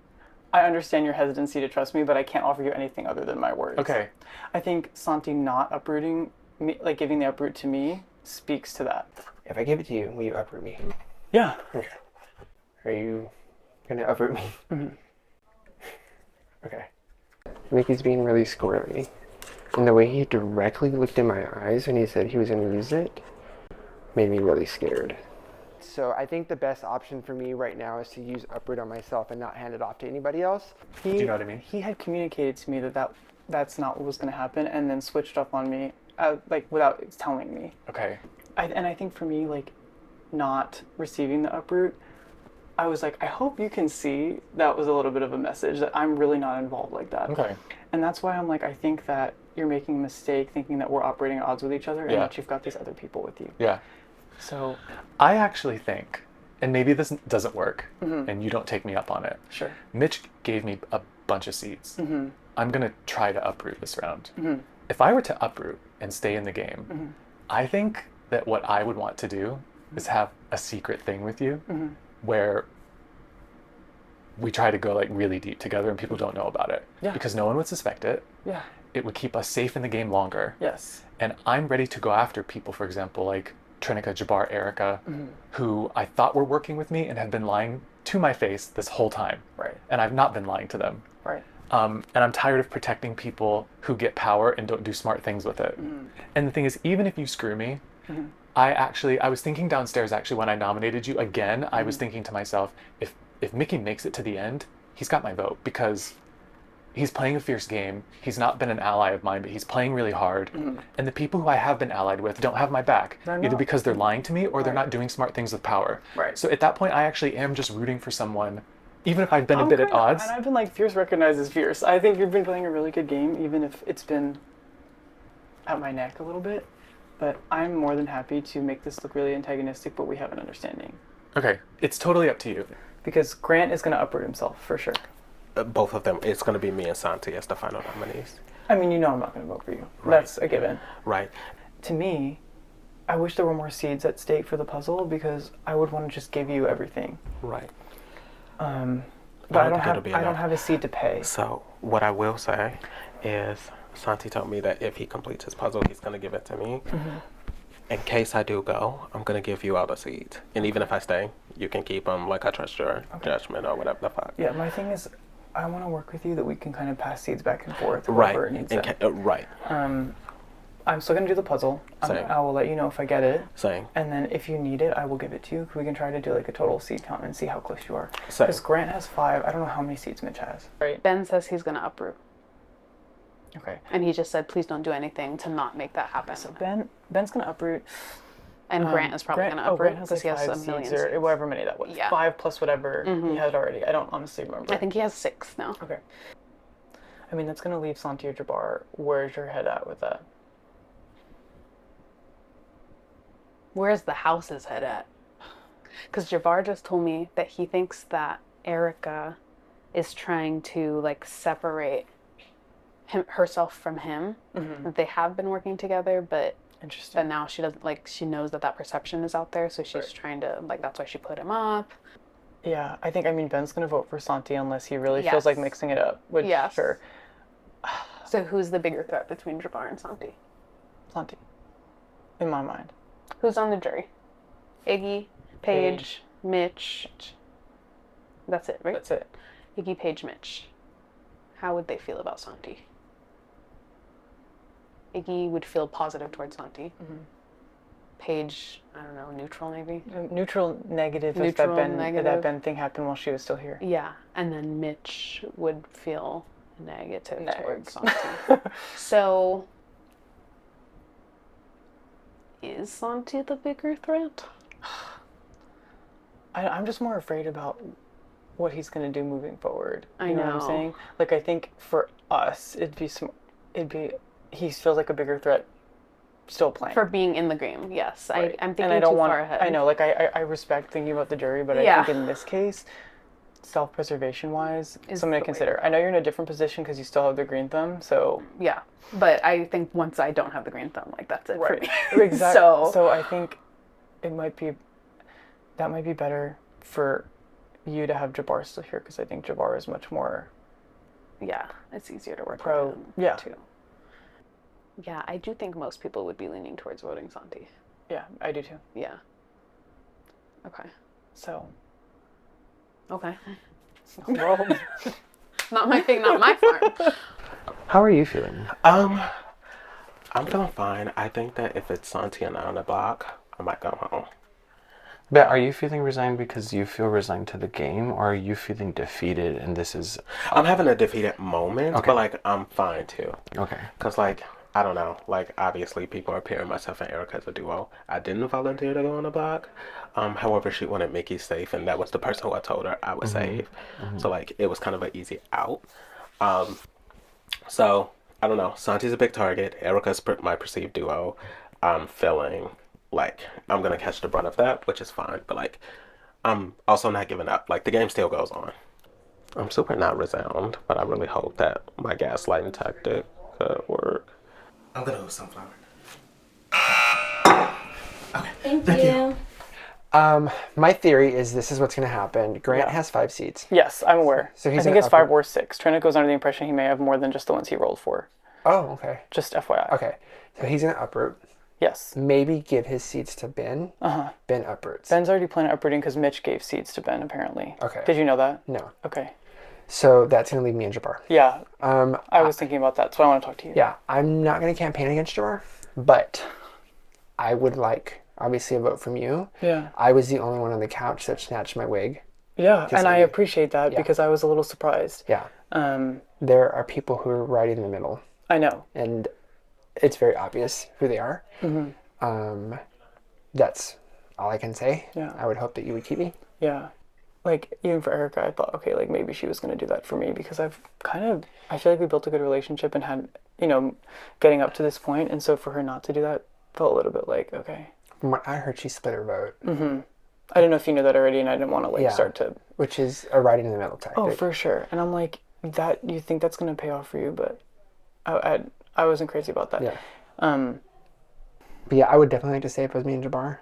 I understand your hesitancy to trust me, but I can't offer you anything other than my words. Okay. I think Santi not uprooting me, like giving the uproot to me, speaks to that. If I give it to you, will you uproot me? Yeah. Okay. Are you gonna uproot me? Mm-hmm. Okay. Mickey's being really squirrely. And the way he directly looked in my eyes when he said he was gonna use it made me really scared. So I think the best option for me right now is to use uproot on myself and not hand it off to anybody else. Do you know what I mean? He had communicated to me that's not what was going to happen, and then switched up on me, like without telling me. Okay. And I think for me, like, not receiving the uproot, I was like, I hope you can see that was a little bit of a message that I'm really not involved like that. Okay. And that's why I'm like, I think that you're making a mistake thinking that we're operating at odds with each other and that you've got these other people with you. Yeah. So I actually think, and maybe this doesn't work, Mhm. and you don't take me up on it. Sure. Mitch gave me a bunch of seeds. Mm-hmm. I'm going to try to uproot this round. Mhm. If I were to uproot and stay in the game, Mhm. I think that what I would want to do is have a secret thing with you Mhm. where we try to go like really deep together and people don't know about it. Yeah. Because no one would suspect it. Yeah. It would keep us safe in the game longer. Yes. And I'm ready to go after people, for example, like Trinica, Jabbar, Erica, Mhm. who I thought were working with me and have been lying to my face this whole time. Right. And I've not been lying to them. Right. And I'm tired of protecting people who get power and don't do smart things with it. Mhm. And the thing is, even if you screw me, Mhm. I was thinking downstairs actually when I nominated you again, I was thinking to myself, if Mickey makes it to the end, he's got my vote because he's playing a fierce game. He's not been an ally of mine, but he's playing really hard. Mhm. And the people who I have been allied with don't have my back, They're either not. because they're lying to me or they're Right. not doing smart things with power. Right. So at that point, I actually am just rooting for someone, even if I've been a bit at odds. And I've been like, fierce recognizes fierce. I think you've been playing a really good game, even if it's been at my neck a little bit. But I'm more than happy to make this look really antagonistic, but we have an understanding. Okay, it's totally up to you. Because Grant is going to uproot himself, for sure. Both of them. It's going to be me and Santi as the final nominees. I mean, you know I'm not going to vote for you. Right. That's a given. Right. To me, I wish there were more seeds at stake for the puzzle because I would want to just give you everything. Right. But I don't don't think it'll be have enough. a seed to pay. So what I will say is Santi told me that if he completes his puzzle, he's going to give it to me. Mm-hmm. In case I do go, I'm going to give you all the seeds. And even if I stay, you can keep them like I trust your judgment or whatever the fuck. Yeah, my thing is, I want to work with you that we can kind of pass seeds back and forth. Right. wherever it needs And them. right. I'm still going to do the puzzle. Same. I will let you know if I get it. Same. And then if you need it, I will give it to you. We can try to do like a total seed count and see how close you are. Same. Because Grant has 5. I don't know how many seeds Mitch has. Right. Ben says he's going to uproot. Okay. And he just said, please don't do anything to not make that happen. So Ben's going to uproot. And Grant is probably going to uproot Grant has because like he has 5 a million seeds or seeds. however many that was. Yeah. 5 plus whatever Mhm. he had already. I don't honestly remember. I think he has 6 now. Okay. I mean, that's going to leave Santi or Jabbar. Where's your head at with that? Where's the house's head at? Because Jabbar just told me that he thinks that Erica is trying to like separate herself from him. Mhm. That they have been working together, but Interesting. that now she doesn't like. She knows that perception is out there, so she's trying to like. That's why she put him up. Yeah, I mean, Ben's going to vote for Santi unless he really feels like Yes. mixing it up. Which, Yes. sure. So who's the bigger threat between Jabbar and Santi? Santi. In my mind. Who's on the jury? Iggy, Paige, Mitch. That's it, right? That's it. Iggy, Paige, Mitch. How would they feel about Santi? Iggy would feel positive towards Santi. Mhm. Paige, I don't know, neutral maybe? Neutral, negative, if Neutral, that negative. Ben thing happened while she was still here. Yeah, and then Mitch would feel negative Negs. towards Santi. So, is Santi the bigger threat? I'm just more afraid about what he's going to do moving forward. You know what I'm know. saying? Like, I think for us, he feels like a bigger threat still playing. For being in the game, yes. Right. I'm thinking and I don't too want, far ahead. I know, like, I respect thinking about the jury, but I Yeah. think in this case, self-preservation wise, Is something the to way consider. I know you're in a different position because you still have the green thumb, so Yeah, but I think once I don't have the green thumb, like that's it right, for me. exactly. So So I think it might be. that might be better for you to have Jabbar still here, because I think Jabbar is much more Yeah, it's easier to work pro. with him, Yeah. too. Yeah, I do think most people would be leaning towards voting Santi. Yeah, I do too. Yeah. Okay. So. Okay. Well, not my thing, not my farm. How are you feeling? I'm feeling fine. I think that if it's Santi and I on the block, I might go home. But are you feeling resigned because you feel resigned to the game, or are you feeling defeated and this is... I'm having a defeated moment, Okay. but, like, I'm fine, too. Okay. Because, like, I don't know. Like, obviously, people are pairing myself and Erica as a duo. I didn't volunteer to go on the block. However, she wanted Mickey safe, and that was the person who I told her I would save. So, like, it was kind of an easy out. So, I don't know. Santi's a big target. Erica's my perceived duo. I'm feeling like I'm going to catch the brunt of that, which is fine. But, like, I'm also not giving up. Like, the game still goes on. I'm super not resigned, but I really hope that my gaslighting tactic could work. I'm going to go sunflower. Okay. Thank you. My theory is this is what's going to happen. Grant has 5 seeds. yes, I'm aware. So I he's think an it's 5 upper- or 6. Trina goes under the impression he may have more than just the ones he rolled for. Oh, okay. Just FYI. Okay. So he's going to uproot. Yes. Maybe give his seeds to Ben. Ben uproots. Ben's already planning on uprooting because Mitch gave seeds to Ben, apparently. Okay. Did you know that? No. Okay. So that's going to leave me and Jabbar. Yeah. I was thinking about that, so I want to talk to you. Yeah. I'm not going to campaign against Jabbar, but I would like, obviously, a vote from you. Yeah. I was the only one on the couch that snatched my wig. Yeah, and I me. appreciate that because I was a little surprised. Yeah. There are people who are right in the middle, I know. and it's very obvious who they are. That's all I can say. Yeah. I would hope that you would keep me. Yeah. Like, even for Erica, I thought, okay, like, maybe she was going to do that for me because I feel like we built a good relationship and had, getting up to this point. And so for her not to do that felt a little bit like, okay. From what I heard, she split her vote. I don't know if you knew that already, and I didn't want to, start to... Which is a right in the middle tactic. Oh, for sure. And I'm like, you think that's going to pay off for you, but I wasn't crazy about that. Yeah. But yeah, I would definitely like to say if it was me and Jabbar.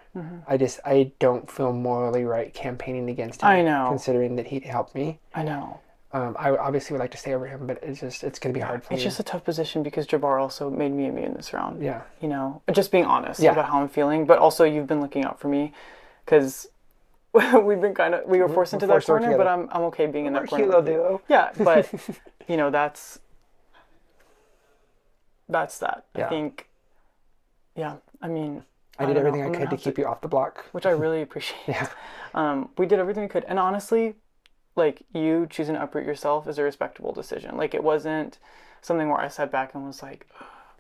I don't feel morally right campaigning against him. I know. Considering that he helped me. I know. I obviously would like to stay over him, but it's going to be hard for me. It's just a tough position because Jabbar also made me immune this round. Yeah. Just being honest about how I'm feeling. But also you've been looking out for me because we were forced into that corner, but I'm okay being in that corner. Kilo duo. Yeah, but that's that. Yeah. I think, I mean, I did everything I could to keep you off the block. which I really appreciate. Yeah. We did everything we could. And honestly, like, you choosing to uproot yourself is a respectable decision. Like, it wasn't something where I sat back and was like,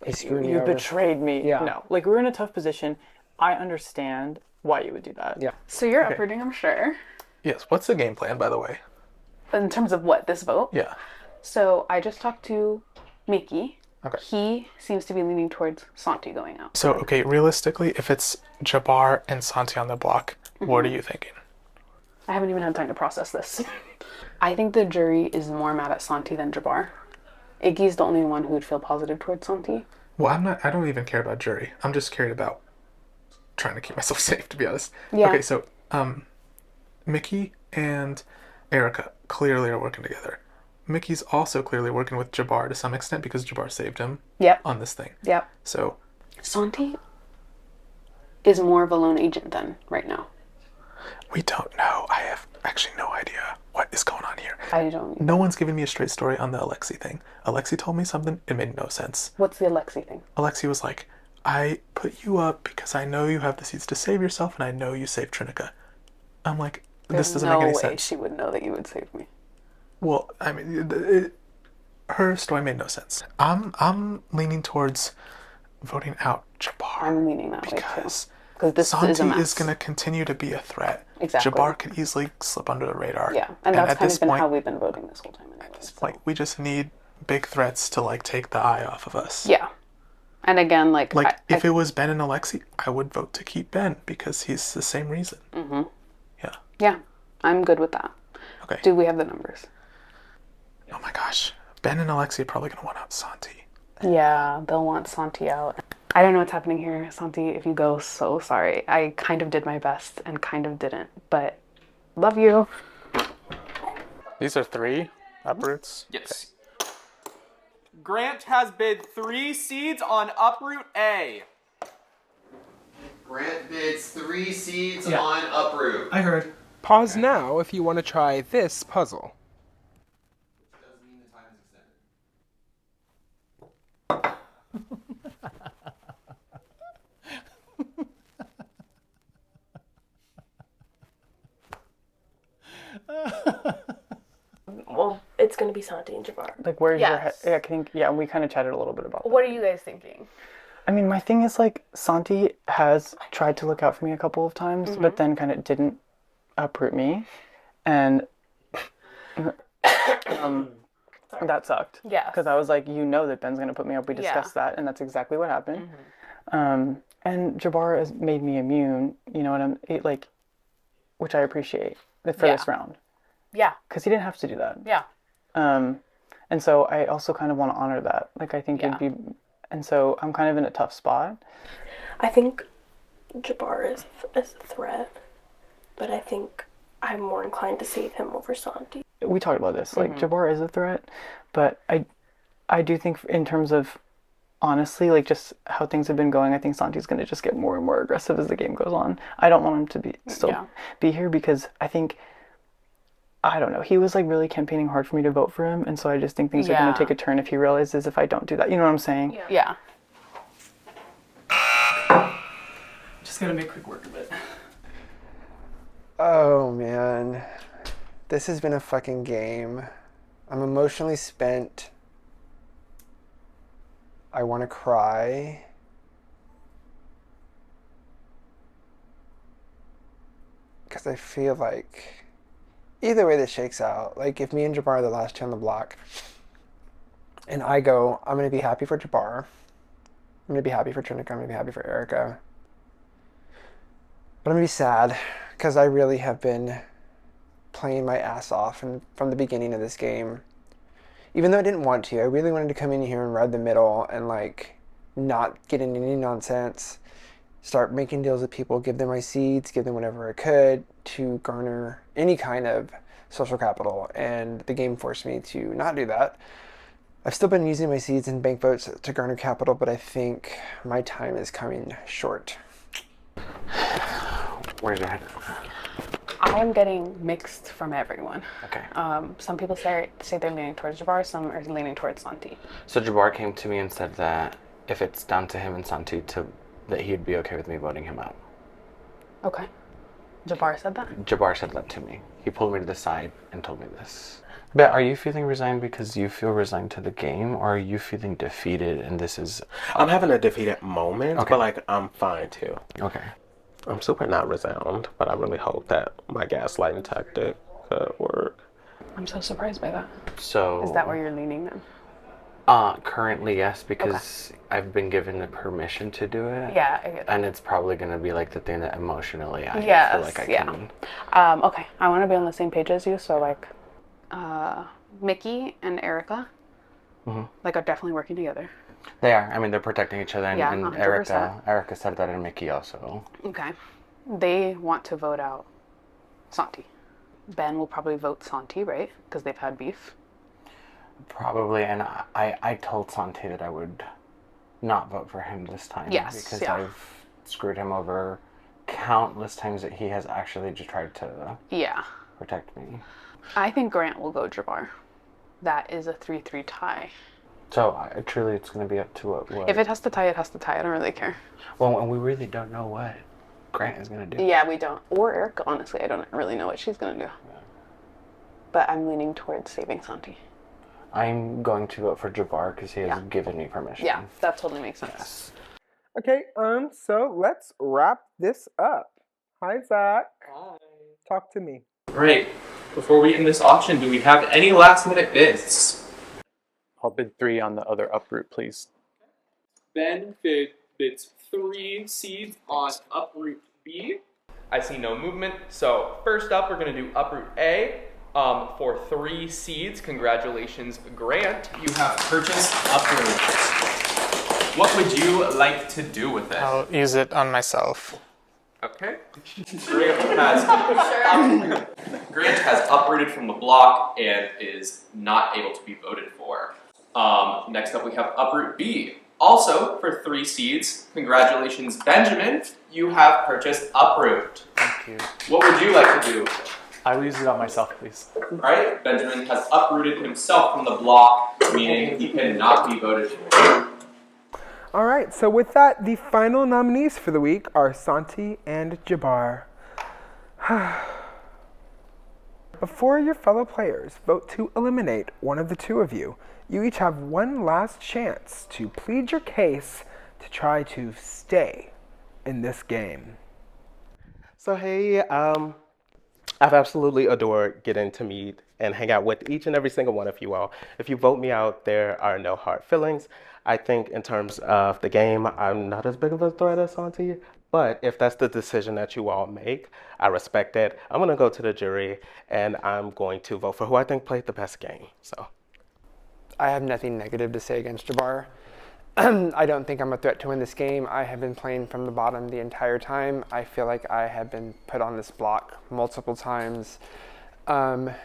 you betrayed me. Yeah. No, like, we were in a tough position. I understand why you would do that. Yeah. So you're uprooting, I'm sure. Yes. What's the game plan, by the way? In terms of what, this vote? Yeah. So I just talked to Mickey. Okay. He seems to be leaning towards Santi going out. So, okay, realistically, if it's Jabbar and Santi on the block, what are you thinking? I haven't even had time to process this. I think the jury is more mad at Santi than Jabbar. Iggy's the only one who would feel positive towards Santi. Well, I don't even care about jury. I'm just cared about trying to keep myself safe, to be honest. Yeah. Okay, so, Mickey and Erica clearly are working together. Mickey's also clearly working with Jabbar to some extent because Jabbar saved him on this thing. Yep. So Santi is more of a lone agent then, right now. we don't know. I have actually no idea what is going on here. I don't. No one's giving me a straight story on the Alexi thing. Alexi told me something. It made no sense. What's the Alexi thing? Alexi was like, I put you up because I know you have the seeds to save yourself and I know you saved Trinica. I'm like, this doesn't make any sense. No way she would know that you would save me. Well, I mean, her story made no sense. I'm leaning towards voting out Jabbar. I'm leaning that way too. Because this Santi is a mess. is going to continue to be a threat. Exactly. Jabbar could easily slip under the radar. Yeah, and that's at kind this of been point, how we've been voting this whole time. At this point, we just need big threats to like take the eye off of us. Yeah. And again, if it was Ben and Alexi, I would vote to keep Ben because he's the same reason. Mm-hmm. Yeah. Yeah, I'm good with that. Okay. Do we have the numbers? Oh my gosh. Ben and Alexi are probably going to want out Santi. Yeah, they'll want Santi out. I don't know what's happening here, Santi. If you go, so sorry. I kind of did my best and kind of didn't, but love you. These are 3 uproots? Yes. Grant has bid 3 seeds on uproot A. Grant bids 3 seeds on uproot. I heard. Pause now if you want to try this puzzle. Doesn't mean the time is extended. Well, it's gonna be Santi and Jabbar. Like, where's your head? Yes. Yeah, I think, yeah, we kind of chatted a little bit about that. What are you guys thinking? I mean, my thing is, like, Santi has tried to look out for me a couple of times, but then kind of didn't uproot me. And that sucked. Yeah. Because I was like, you know that Ben's going to put me up. We discussed that, and that's exactly what happened. And Jabbar has made me immune, you know, and which I appreciate for this round. Yeah. Because he didn't have to do that. Yeah. And so I also kind of want to honor that. Like, I think it'd be... And so I'm kind of in a tough spot. I think Jabbar is a threat, but I think I'm more inclined to save him over Santi. We talked about this. Like, Jabbar is a threat, but I do think in terms of, honestly, like, just how things have been going, I think Santi's going to just get more and more aggressive as the game goes on. I don't want him to be here because I think... I don't know. He was like really campaigning hard for me to vote for him, and so I just think things are going to take a turn if he realizes if I don't do that. You know what I'm saying? Yeah. Just gotta make quick work of it. Oh man, this has been a fucking game. I'm emotionally spent. I want to cry. Because I feel like either way this shakes out, like if me and Jabbar are the last 2 on the block, and I go, I'm going to be happy for Jabbar, I'm going to be happy for Trinica, I'm going to be happy for Erica, but I'm going to be sad, because I really have been playing my ass off from the beginning of this game. Even though I didn't want to, I really wanted to come in here and ride the middle, and like, not get in any nonsense, start making deals with people, give them my seeds, give them whatever I could to garner any kind of social capital, and the game forced me to not do that. I've still been using my seeds and bank votes to garner capital, but I think my time is coming short. Where's your head? I'm getting mixed from everyone. Okay. Some people say they're leaning towards Jabbar, some are leaning towards Santi. So Jabbar came to me and said that if it's down to him and Santi that he'd be okay with me voting him out. Okay. Jabbar said that? Jabbar said that to me. He pulled me to the side and told me this. But are you feeling resigned because you feel resigned to the game, or are you feeling defeated and this is... I'm having a defeated moment, but like I'm fine too. Okay. I'm super not resigned, but I really hope that my gaslighting tactic could work. I'm so surprised by that. So... Is that where you're leaning then? Currently, yes, because I've been given the permission to do it. Yeah, I get that. And it's probably going to be like the thing that emotionally I feel like I can. Okay, I want to be on the same page as you, so like, Mickey and Erica, like, are definitely working together. They are. I mean, they're protecting each other, and, Yeah, and 100%. Erica said that, and Mickey also. Okay. They want to vote out Santi. Ben will probably vote Santi, right? Because they've had beef. Probably, and I told Santi that I would not vote for him this time. Yes, because I've screwed him over countless times that he has actually just tried to protect me. I think Grant will go Jabbar. That is a 3-3 tie. So truly it's going to be up to what... If it has to tie, it has to tie. I don't really care. Well, and we really don't know what Grant is going to do. Yeah, we don't. Or Erica, honestly. I don't really know what she's going to do. Yeah. But I'm leaning towards saving Santi. I'm going to vote for Jabbar because he has given me permission. Yeah, that totally makes sense. Yes. Okay, so let's wrap this up. Hi, Zach. Hi. Talk to me. Great. Before we end this auction, do we have any last-minute bids? I'll bid 3 on the other uproot, please. Ben bids 3 seeds on uproot B. I see no movement. So first up, we're going to do uproot A. For 3 seeds. Congratulations, Grant. You have purchased uproot. What would you like to do with it? I'll use it on myself. Okay. Grant has uprooted from the block and is not able to be voted for. Next up we have Uproot B. Also for 3 seeds. Congratulations, Benjamin. You have purchased Uproot. Thank you. What would you like to do with it? I will use it on myself, please. Alright, Benjamin has uprooted himself from the block, meaning he cannot be voted for. All right, so with that, the final nominees for the week are Santi and Jabbar. Before your fellow players vote to eliminate one of the two of you, you each have one last chance to plead your case to try to stay in this game. So hey, I've absolutely adored getting to meet and hang out with each and every single one of you all. If you vote me out, there are no hard feelings. I think in terms of the game, I'm not as big of a threat as Santi, but if that's the decision that you all make, I respect it. I'm gonna go to the jury and I'm going to vote for who I think played the best game, so. I have nothing negative to say against Jabbar. I don't think I'm a threat to win this game. I have been playing from the bottom the entire time. I feel like I have been put on this block multiple times. I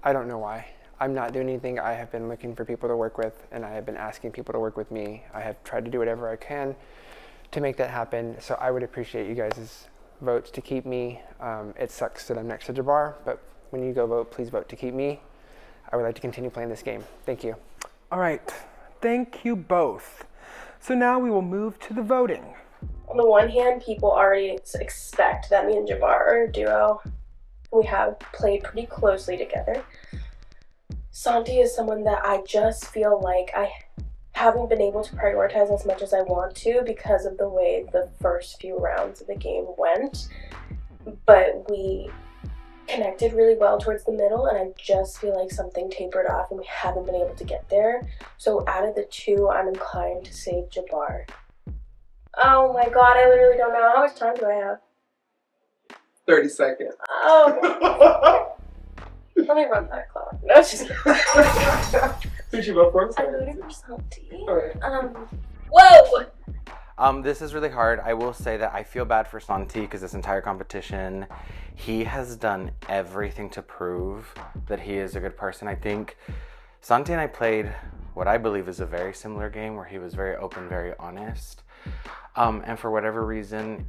don't know why. I'm not doing anything. I have been looking for people to work with, and I have been asking people to work with me. I have tried to do whatever I can to make that happen, so I would appreciate you guys' votes to keep me. It sucks that I'm next to Jabbar, but when you go vote, please vote to keep me. I would like to continue playing this game. Thank you. All right, thank you both. So now we will move to the voting. On the one hand, people already expect that me and Jabbar are a duo. We have played pretty closely together. Santi is someone that I just feel like I haven't been able to prioritize as much as I want to because of the way the first few rounds of the game went. But we connected really well towards the middle, and I just feel like something tapered off and we haven't been able to get there. So out of the two, I'm inclined to say Jabbar. Oh my god, I literally don't know. How much time do I have? 30 seconds. Oh. Let me run that clock. No, just Who'd you vote for? I voted for Santi. Alright. Whoa! This is really hard. I will say that I feel bad for Santi because this entire competition, he has done everything to prove that he is a good person. I think Santi and I played what I believe is a very similar game where he was very open, very honest. And for whatever reason,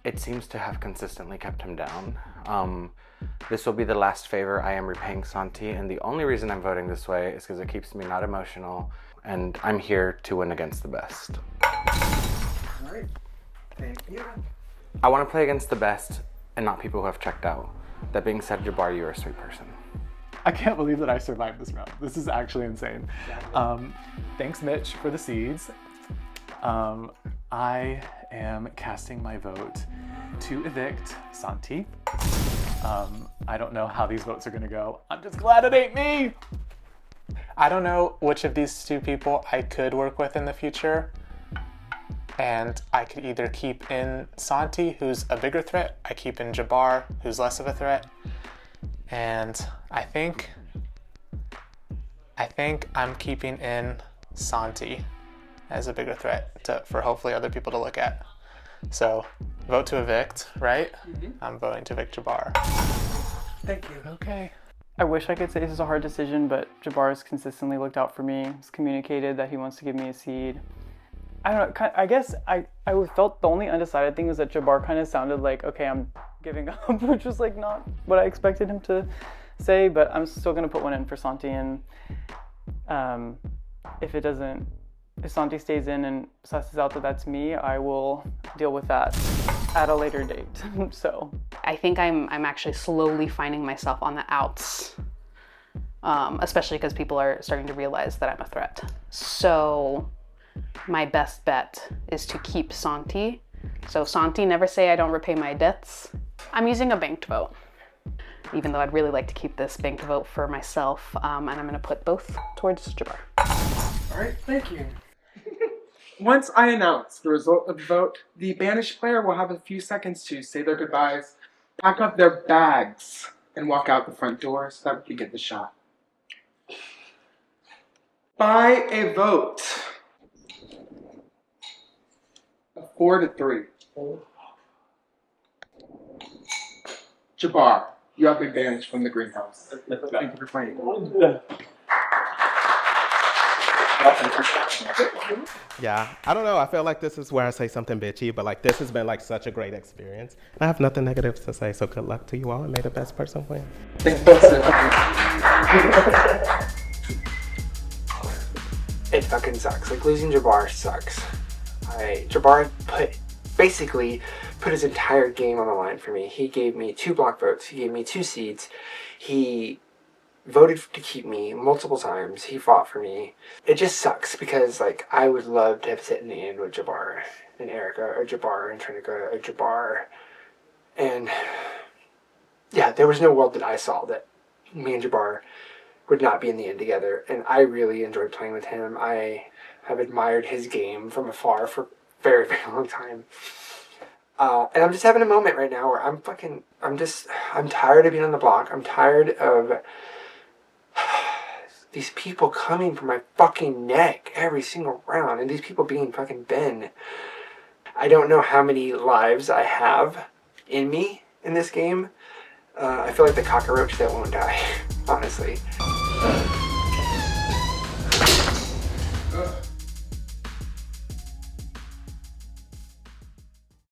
it seems to have consistently kept him down. This will be the last favor I am repaying Santi, and the only reason I'm voting this way is because it keeps me not emotional, and I'm here to win against the best. Alright, thank you. I want to play against the best and not people who have checked out. That being said, Jabbar, you're a sweet person. I can't believe that I survived this round. This is actually insane. Thanks, Mitch, for the seeds. I am casting my vote to evict Santi. I don't know how these votes are gonna go. I'm just glad it ain't me! I don't know which of these two people I could work with in the future. And I could either keep in Santi, who's a bigger threat. I keep in Jabbar, who's less of a threat. And I think I'm keeping in Santi as a bigger threat for hopefully other people to look at. So vote to evict, right? Mm-hmm. I'm voting to evict Jabbar. Thank you. Okay. I wish I could say this is a hard decision, but Jabbar has consistently looked out for me. He's communicated that he wants to give me a seed. I don't know, I guess I felt the only undecided thing was that Jabbar kind of sounded like, okay, I'm giving up, which was like not what I expected him to say, but I'm still going to put one in for Santi, and if Santi stays in and susses out that that's me, I will deal with that at a later date. So I think I'm actually slowly finding myself on the outs, especially because people are starting to realize that I'm a threat. So my best bet is to keep Santi. So Santi, never say I don't repay my debts. I'm using a banked vote, even though I'd really like to keep this banked vote for myself, and I'm gonna put both towards Jabbar. All right, thank you. Once I announce the result of the vote, the banished player will have a few seconds to say their goodbyes, pack up their bags, and walk out the front door so that we can get the shot. By a vote 4-3. Jabbar, you have advantage from the greenhouse. Thank you for playing. Yeah, I don't know. I feel like this is where I say something bitchy, but like this has been like such a great experience. I have nothing negative to say, so good luck to you all and may the best person win. It fucking sucks. Like losing Jabbar sucks. Jabbar basically put his entire game on the line for me. He gave me 2 block votes. He gave me 2 seeds. He voted to keep me multiple times. He fought for me. It just sucks because like I would love to have sit in the end with Jabbar and Erica, or Jabbar and Trinica, or Jabbar. And yeah, there was no world that I saw that me and Jabbar would not be in the end together. And I really enjoyed playing with him. I have admired his game from afar for a very, very long time. And I'm just having a moment right now where I'm tired of being on the block. I'm tired of these people coming for my fucking neck every single round, and these people being fucking Ben. I don't know how many lives I have in me in this game. I feel like the cockroach that won't die, honestly.